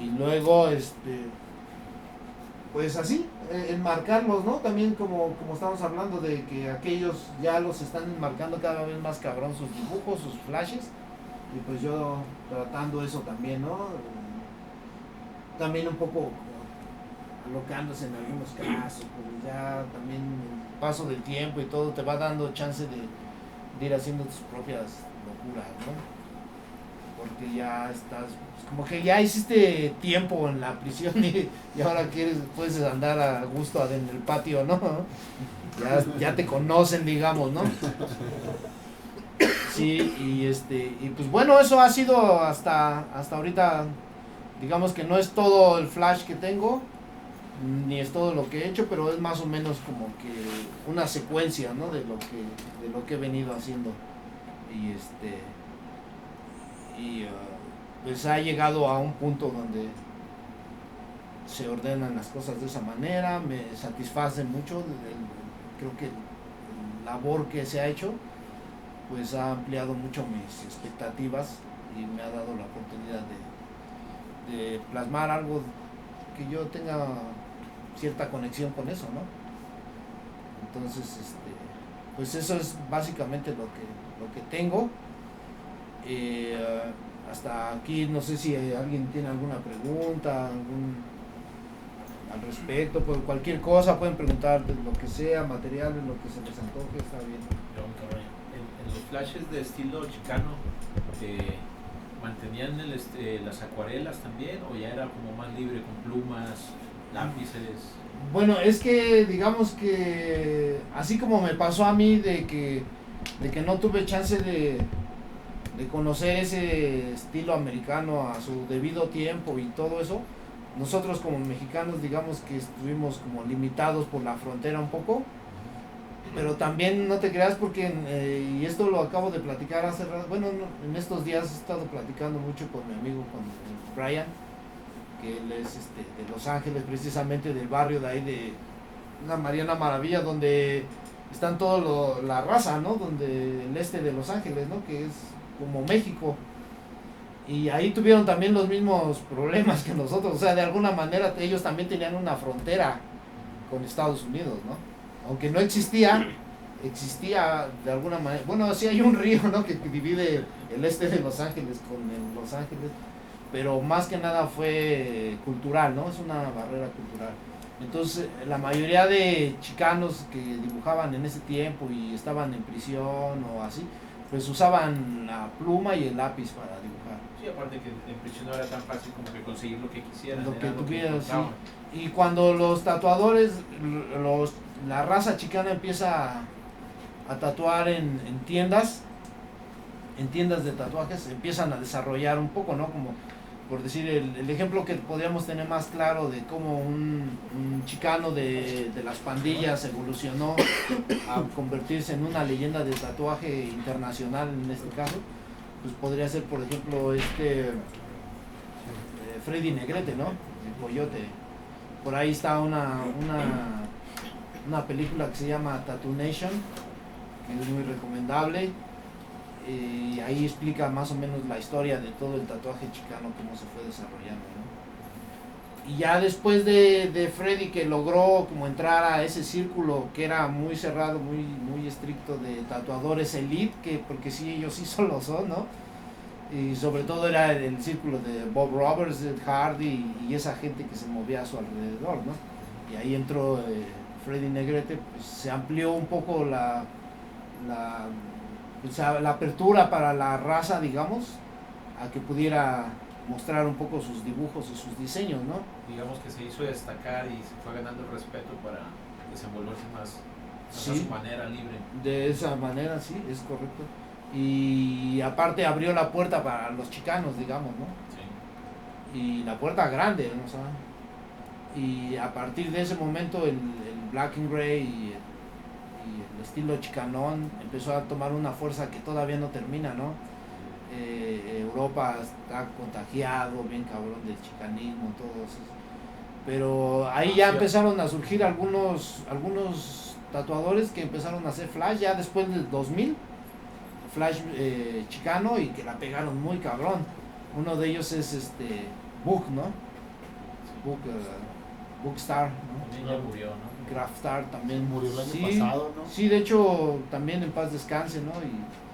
Y luego, pues así, enmarcarlos, ¿no? También como estamos hablando de que aquellos ya los están enmarcando cada vez más cabrón sus dibujos, sus flashes, y pues yo tratando eso también, ¿no? También un poco alocándose en algunos casos, pues ya también el paso del tiempo y todo te va dando chance de ir haciendo tus propias locuras, ¿no? Porque ya estás, pues como que ya hiciste tiempo en la prisión y ahora puedes andar a gusto en el patio, ¿no? Ya te conocen, digamos, ¿no? Sí, y pues bueno, eso ha sido hasta ahorita, digamos que no es todo el flash que tengo, ni es todo lo que he hecho, pero es más o menos como que una secuencia, ¿no? De lo que he venido haciendo. Y pues ha llegado a un punto donde se ordenan las cosas de esa manera, me satisface mucho, creo que la labor que se ha hecho pues ha ampliado mucho mis expectativas y me ha dado la oportunidad de plasmar algo que yo tenga cierta conexión con eso, ¿no? Entonces, pues eso es básicamente lo que tengo. Hasta aquí no sé si alguien tiene alguna pregunta al respecto, pues cualquier cosa pueden preguntar de lo que sea, materiales, lo que se les antoje, está bien. En los flashes de estilo chicano, ¿mantenían las acuarelas también o ya era como más libre con plumas, lápices? Bueno, es que digamos que así como me pasó a mí de que no tuve chance de conocer ese estilo americano a su debido tiempo y todo eso, nosotros como mexicanos digamos que estuvimos como limitados por la frontera un poco, pero también no te creas porque, y esto lo acabo de platicar hace rato, bueno, en estos días he estado platicando mucho con mi amigo, con Brian, que él es de Los Ángeles, precisamente del barrio de ahí de la Mariana Maravilla, donde están toda la raza, ¿no? Donde el este de Los Ángeles, ¿no? Que es como México, y ahí tuvieron también los mismos problemas que nosotros, o sea, de alguna manera ellos también tenían una frontera con Estados Unidos, ¿no? Aunque no existía de alguna manera, bueno, sí hay un río, ¿no? Que divide el este de Los Ángeles con Los Ángeles, pero más que nada fue cultural, ¿no? Es una barrera cultural. Entonces, la mayoría de chicanos que dibujaban en ese tiempo y estaban en prisión o así, pues usaban la pluma y el lápiz para dibujar. Sí, aparte que en prisión no era tan fácil como que conseguir lo que quisieran. Lo que lo tuvieran, sí. encontraban. Y cuando los tatuadores, la raza chicana empieza a tatuar en tiendas de tatuajes, empiezan a desarrollar un poco, ¿no? Como por decir el ejemplo que podríamos tener más claro de cómo un chicano de las pandillas evolucionó a convertirse en una leyenda de tatuaje internacional en este caso, pues podría ser por ejemplo Freddy Negrete, ¿no? El Coyote. Por ahí está una película que se llama Tattoo Nation, que es muy recomendable. Y ahí explica más o menos la historia de todo el tatuaje chicano, cómo se fue desarrollando, ¿no? Y ya después de Freddy, que logró como entrar a ese círculo que era muy cerrado, muy estricto de tatuadores elite, porque sí, ellos sí solo son, ¿no? Y sobre todo era el círculo de Bob Roberts, Ed Hardy y esa gente que se movía a su alrededor, ¿no? Y ahí entró Freddy Negrete, pues se amplió un poco la apertura para la raza, digamos, a que pudiera mostrar un poco sus dibujos y sus diseños, ¿no? Digamos que se hizo destacar y se fue ganando el respeto para desenvolverse más Sí, a su manera libre. de esa manera, sí, es correcto. Y aparte abrió la puerta para los chicanos, digamos, ¿no? Sí. Y la puerta grande, ¿no? O sea, y a partir de ese momento el Black and Gray y el estilo chicanón empezó a tomar una fuerza que todavía no termina, ¿no? Europa está contagiado, bien cabrón, del chicanismo, todo eso. Pero ahí ya empezaron a surgir algunos tatuadores que empezaron a hacer flash ya después del 2000, flash chicano, y que la pegaron muy cabrón. Uno de ellos es Book, ¿no? Book, Bookstar, ¿no? También ya murió, ¿no? Grafstar también. Murió el año Sí, pasado, ¿no? sí, de hecho, también en paz descanse, ¿no?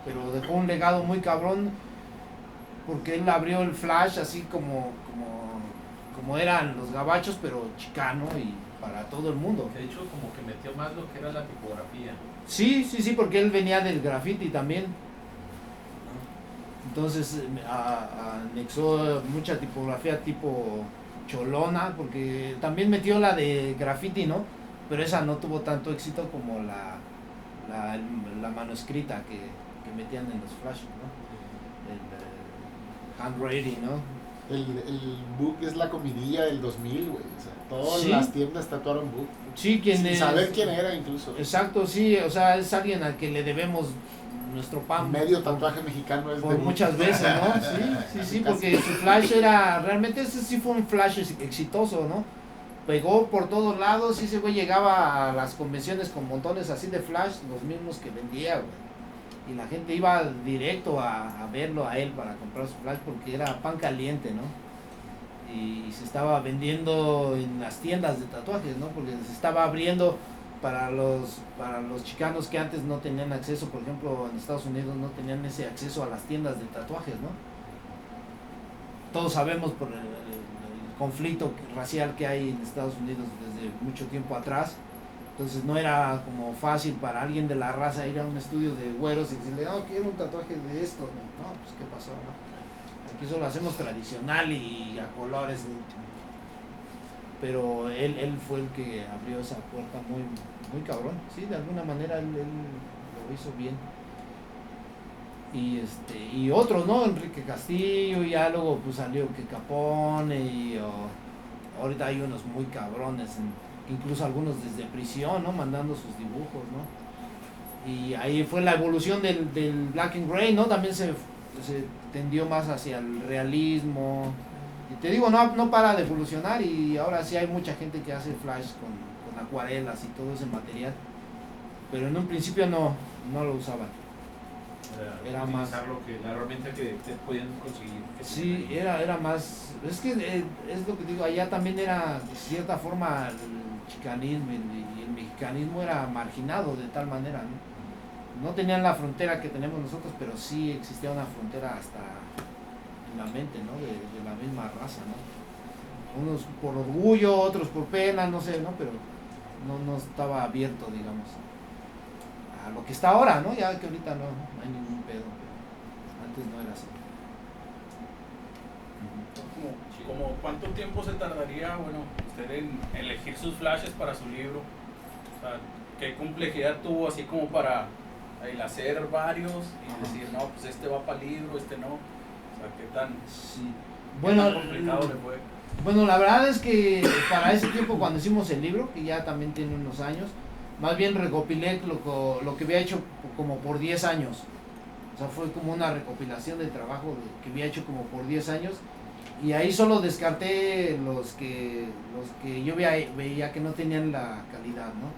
Pero dejó un legado muy cabrón porque él abrió el Flash así como eran los gabachos, pero chicano y para todo el mundo. De hecho, como que metió más lo que era la tipografía. Sí, sí, sí, porque él venía del graffiti también. Entonces anexó mucha tipografía tipo cholona, porque también metió la de graffiti, ¿no? Pero esa no tuvo tanto éxito como la manuscrita que metían en los flashes, ¿no? El handwriting, ¿no? El book es la comidilla del 2000, güey. O sea, todas Sí. las tiendas tatuaron book. Sí, quien Sin es, saber quién era incluso. Exacto, sí, o sea, es alguien al que le debemos nuestro pan. Medio tatuaje mexicano es Por de Book. muchas veces, ¿no? Sí, sí, sí, porque su flash era, realmente ese sí fue un flash exitoso, ¿no? Pegó por todos lados, y ese güey llegaba a las convenciones con montones así de flash, los mismos que vendía, güey. Y la gente iba directo a verlo a él para comprar su flash porque era pan caliente, ¿no? Y se estaba vendiendo en las tiendas de tatuajes, ¿no? Porque se estaba abriendo para los chicanos que antes no tenían acceso, por ejemplo, en Estados Unidos no tenían ese acceso a las tiendas de tatuajes, ¿no? Todos sabemos por el conflicto racial que hay en Estados Unidos desde mucho tiempo atrás. Entonces no era como fácil para alguien de la raza ir a un estudio de güeros y decirle, no, quiero un tatuaje de esto. No, pues qué pasó, ¿no? Aquí solo hacemos tradicional y a colores. Pero él fue el que abrió esa puerta muy, muy cabrón. Sí, de alguna manera él lo hizo bien. Y otros, ¿no? Enrique Castillo, y ya luego pues salió que Capone, ahorita hay unos muy cabrones, incluso algunos desde prisión, ¿no? Mandando sus dibujos, ¿no? Y ahí fue la evolución del Black and Gray, ¿no? También se tendió más hacia el realismo. Y te digo, no para de evolucionar, y ahora sí hay mucha gente que hace flash con acuarelas y todo ese material. Pero en un principio no lo usaban. Era utilizar la herramienta que podían conseguir. Sí, era más, es que es lo que digo, allá también era de cierta forma el chicanismo y el mexicanismo era marginado de tal manera, ¿no? No tenían la frontera que tenemos nosotros, pero sí existía una frontera hasta en la mente, ¿no? De la misma raza, ¿no? Unos por orgullo, otros por pena, no sé, ¿no? Pero no estaba abierto, digamos, a lo que está ahora, ¿no? Ya que ahorita no hay ningún pedo, pero antes no era así. Como cuánto tiempo se tardaría, bueno, usted en elegir sus flashes para su libro. O sea, qué complejidad tuvo así como para el hacer varios y decir, no, pues este va para el libro, este no. O sea, qué tan, Sí. qué Bueno, tan complicado le fue. bueno, la verdad es que para ese tiempo cuando hicimos el libro, que ya también tiene unos años, más bien recopilé lo que había hecho como por 10 años. O sea, fue como una recopilación de trabajo que había hecho como por 10 años. Y ahí solo descarté los que yo veía que no tenían la calidad, ¿no?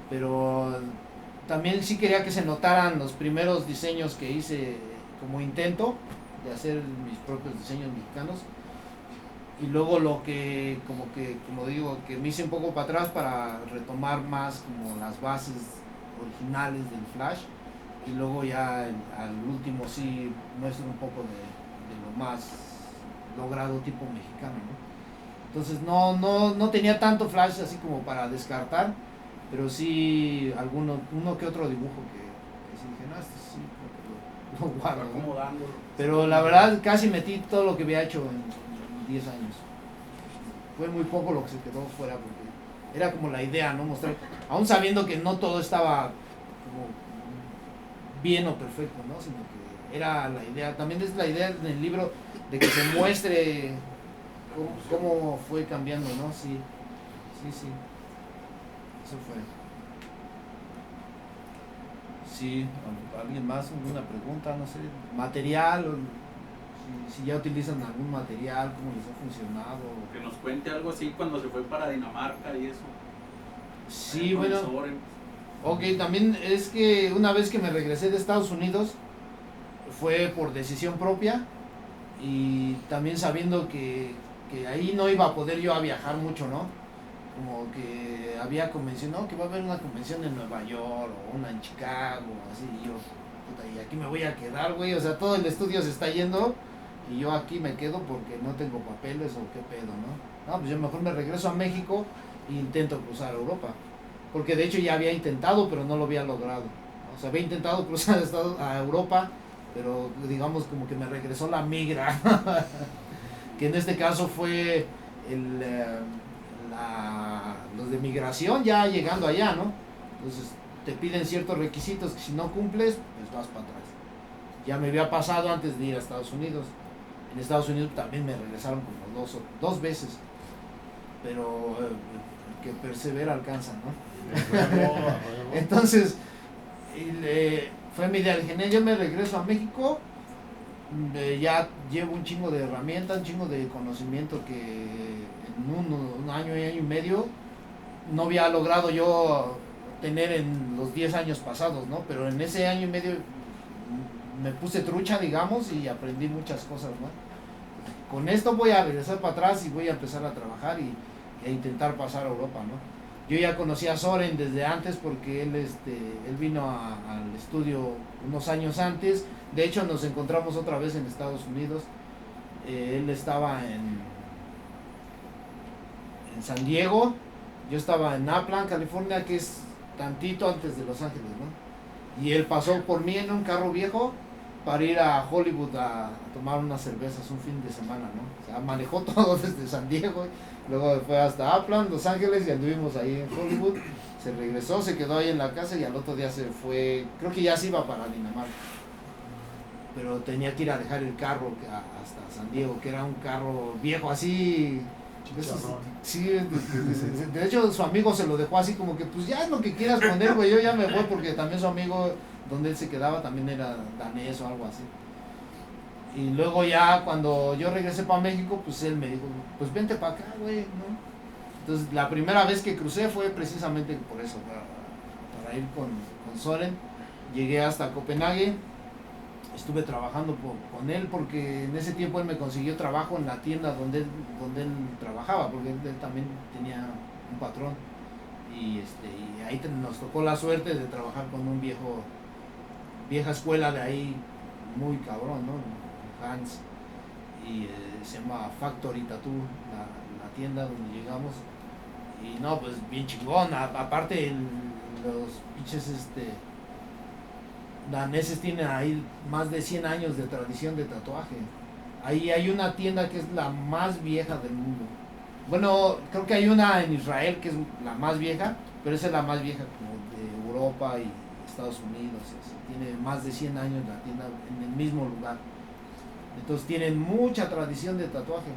Pero también sí quería que se notaran los primeros diseños que hice como intento de hacer mis propios diseños mexicanos. Y luego como digo, que me hice un poco para atrás para retomar más como las bases originales del Flash. Y luego ya al último sí muestro un poco de lo más logrado tipo mexicano, ¿no? Entonces no tenía tanto Flash así como para descartar, pero sí uno que otro dibujo que sí dije, no, este sí, creo que lo guardo, ¿no? Acomodándolo. Pero la verdad casi metí todo lo que había hecho en 10 años. Fue muy poco lo que se quedó fuera porque era como la idea, ¿no? Mostrar, aún sabiendo que no todo estaba como bien o perfecto, ¿no? Sino que era la idea, también es la idea del libro de que se muestre cómo fue cambiando, ¿no? Sí. Eso fue. Sí, ¿alguien más? ¿Alguna pregunta? No sé, material, o si ya utilizan algún material, cómo les ha funcionado. Que nos cuente algo así cuando se fue para Dinamarca y eso. Sí, bueno. Ok, también es que una vez que me regresé de Estados Unidos fue por decisión propia y también sabiendo que ahí no iba a poder yo a viajar mucho, ¿no? como que había convención, ¿no? Que va a haber una convención en Nueva York o una en Chicago, así, y yo, puta, y aquí me voy a quedar, güey, o sea, todo el estudio se está yendo y yo aquí me quedo porque no tengo papeles o qué pedo, ¿no? No, pues yo mejor me regreso a México e intento cruzar Europa, porque de hecho ya había intentado, pero no lo había logrado, ¿no? O sea, había intentado cruzar a Europa, pero digamos como que me regresó la migra, que en este caso fue los de migración ya llegando allá, ¿no? Entonces te piden ciertos requisitos que si no cumples, pues vas para atrás. Ya me había pasado antes de ir a Estados Unidos. En Estados Unidos también me regresaron como dos veces, pero el que persevera alcanza, ¿no? Entonces, fue mi idea, dije, yo me regreso a México, ya llevo un chingo de herramientas, un chingo de conocimiento que en un año y medio no había logrado yo tener en los 10 años pasados, ¿no? Pero en ese año y medio me puse trucha, digamos, y aprendí muchas cosas, ¿no? Con esto voy a regresar para atrás y voy a empezar a trabajar y a intentar pasar a Europa, ¿no? Yo ya conocí a Soren desde antes porque él vino al estudio unos años antes. De hecho, nos encontramos otra vez en Estados Unidos. Él estaba en San Diego, yo estaba en Upland, California, que es tantito antes de Los Ángeles, ¿no? Y él pasó por mí en un carro viejo para ir a Hollywood a tomar unas cervezas un fin de semana, ¿no? O sea, manejó todo desde San Diego, luego fue hasta Upland, Los Ángeles, y anduvimos ahí en Hollywood. Se regresó, se quedó ahí en la casa y al otro día se fue, creo que ya se iba para Dinamarca, pero tenía que ir a dejar el carro hasta San Diego, que era un carro viejo así. Sí, de hecho su amigo se lo dejó así como que pues ya es lo que quieras poner, güey, yo ya me voy, porque también su amigo donde él se quedaba también era danés o algo así. Y luego ya cuando yo regresé para México, pues él me dijo, pues vente para acá, güey, ¿no? Entonces la primera vez que crucé fue precisamente por eso, para ir con Soren. Llegué hasta Copenhague, estuve trabajando con él porque en ese tiempo él me consiguió trabajo en la tienda donde él trabajaba, porque él también tenía un patrón, y ahí nos tocó la suerte de trabajar con un vieja escuela de ahí, muy cabrón, ¿no? Hans, y se llama Factory Tattoo, la tienda donde llegamos, y no, pues bien chingón. Aparte los pinches daneses tienen ahí más de 100 años de tradición de tatuaje. Ahí hay una tienda que es la más vieja del mundo. Bueno, creo que hay una en Israel que es la más vieja, pero esa es la más vieja como de Europa y Estados Unidos. Tiene más de 100 años la tienda en el mismo lugar. Entonces tienen mucha tradición de tatuaje.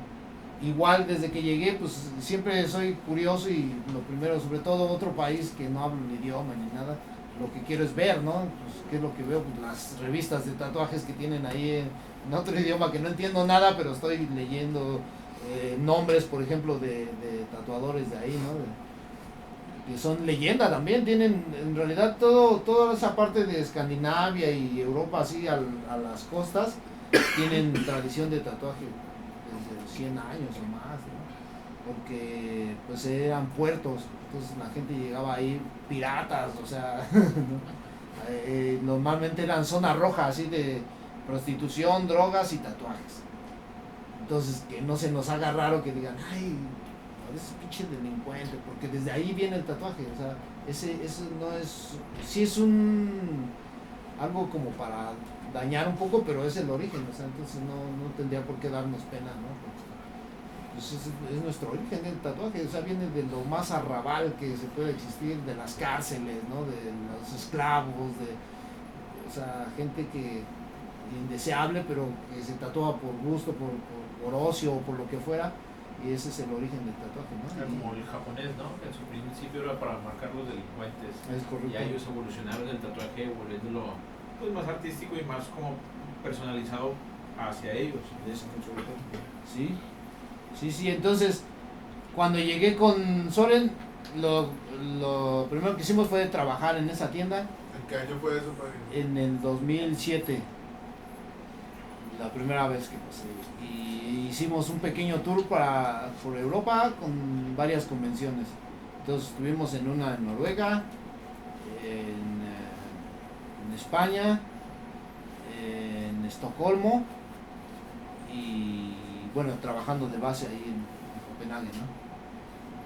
Igual desde que llegué, pues siempre soy curioso y lo primero, sobre todo otro país que no hablo el idioma ni nada, lo que quiero es ver, ¿no? Pues, ¿qué es lo que veo? Pues las revistas de tatuajes que tienen ahí en otro idioma que no entiendo nada, pero estoy leyendo nombres, por ejemplo, de tatuadores de ahí, ¿no? Que son leyenda también, tienen en realidad toda esa parte de Escandinavia y Europa, así a las costas, tienen tradición de tatuaje desde 100 años o más, ¿no? Porque pues eran puertos, entonces la gente llegaba ahí, piratas, o sea, ¿no? Normalmente eran zona roja, así de prostitución, drogas y tatuajes. Entonces que no se nos haga raro que digan, ay, ese pinche delincuente, porque desde ahí viene el tatuaje, o sea, eso no es, sí es algo como para dañar un poco, pero es el origen, o sea, entonces no tendría por qué darnos pena, ¿no? Porque, pues es nuestro origen el tatuaje, o sea, viene de lo más arrabal que se puede existir, de las cárceles, ¿no? De los esclavos, o sea, gente que indeseable, pero que se tatúa por gusto, por ocio o por lo que fuera, y ese es el origen del tatuaje, ¿no? Era como el japonés, ¿no? Que en su principio era para marcar los delincuentes. Es correcto. Y ellos evolucionaron el tatuaje volviéndolo pues más artístico y más como personalizado hacia ellos. Sí, entonces cuando llegué con Soren, lo primero que hicimos fue trabajar en esa tienda. ¿En qué año fue eso, padre? En el 2007, la primera vez que pasé. Y hicimos un pequeño tour por Europa con varias convenciones. Entonces estuvimos en una en Noruega, en España, en Estocolmo y bueno, trabajando de base ahí en Copenhague, ¿no?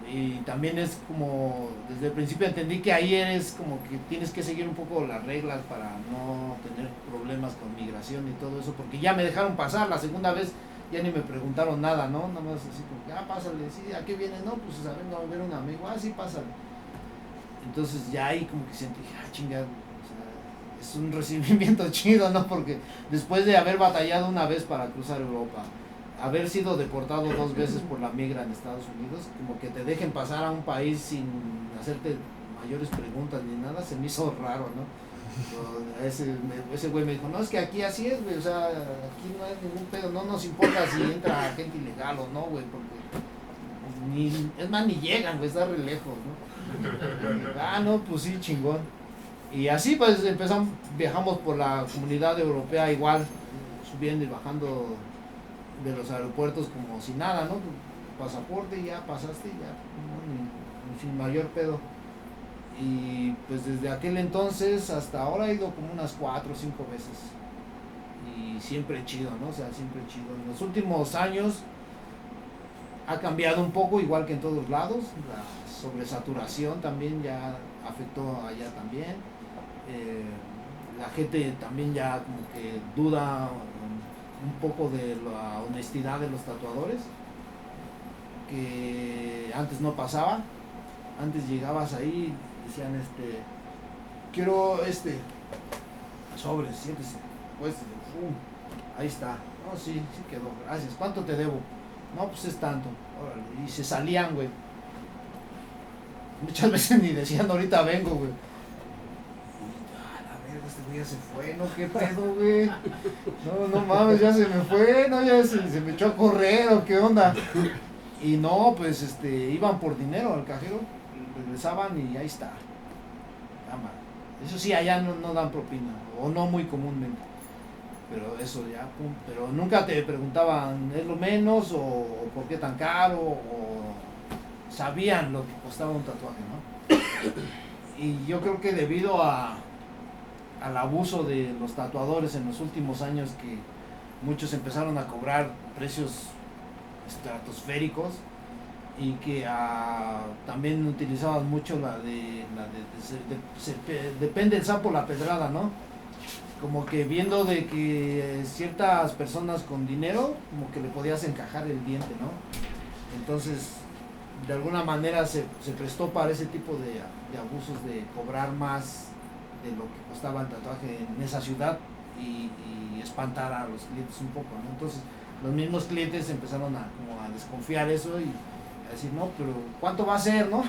Y también es como, desde el principio entendí que ahí eres como que tienes que seguir un poco las reglas para no tener problemas con migración y todo eso, porque ya me dejaron pasar, la segunda vez ya ni me preguntaron nada, ¿no? Nada más así como que, pásale, sí, ¿a qué vienes? No, pues vengo a ver a un amigo, sí, pásale. Entonces ya ahí como que sentí, chingado, o sea, es un recibimiento chido, ¿no? Porque después de haber batallado una vez para cruzar Europa, haber sido deportado 2 veces por la migra en Estados Unidos, como que te dejen pasar a un país sin hacerte mayores preguntas ni nada, se me hizo raro, ¿no? Ese güey me dijo, no, es que aquí así es, güey, o sea, aquí no hay ningún pedo, no nos importa si entra gente ilegal o no, güey, porque es más, ni llegan, güey, está re lejos, ¿no? No, pues sí, chingón. Y así pues viajamos por la comunidad europea igual, subiendo y bajando de los aeropuertos como si nada, ¿no? Pasaporte, ya pasaste, ya, ¿no? Sin mayor pedo. Y pues desde aquel entonces hasta ahora he ido como unas 4 o 5 veces. Y siempre chido, ¿no? O sea, siempre chido. En los últimos años ha cambiado un poco, igual que en todos lados. La sobresaturación también ya afectó allá también. La gente también ya como que duda un poco de la honestidad de los tatuadores, que antes no pasaba. Antes llegabas ahí y decían, quiero sobres, siéntese, pues, ahí está, no, sí quedó, gracias, ¿cuánto te debo? No, pues es tanto, órale, y se salían, güey. Muchas veces ni decían, ahorita vengo, güey. Este güey ya se fue, ¿no? ¿Qué pedo, güey? No mames, ya se me fue, ¿no? Ya se me echó a correr, ¿o qué onda? Y no, pues, iban por dinero al cajero, regresaban y ahí está. Cámara. Eso sí, allá no dan propina, o no muy comúnmente. Pero eso ya, pum. Pero nunca te preguntaban, ¿es lo menos? O ¿por qué tan caro? O sabían lo que costaba un tatuaje, ¿no? Y yo creo que debido al abuso de los tatuadores en los últimos años, que muchos empezaron a cobrar precios estratosféricos y que también utilizaban mucho depende el sapo la pedrada, ¿no? Como que viendo de que ciertas personas con dinero como que le podías encajar el diente, ¿no? Entonces de alguna manera se prestó para ese tipo de abusos, de cobrar más de lo que costaba el tatuaje en esa ciudad y espantar a los clientes un poco, ¿no? Entonces los mismos clientes empezaron a desconfiar eso y a decir, no, pero ¿cuánto va a ser, no?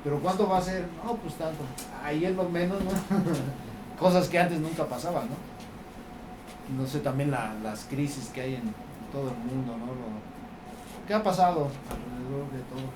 ¿Pero cuánto va a ser? No, pues tanto. Ahí es lo menos, ¿no? Cosas que antes nunca pasaban, ¿no? No sé, también las crisis que hay en todo el mundo, ¿no? ¿Qué ha pasado alrededor de todo?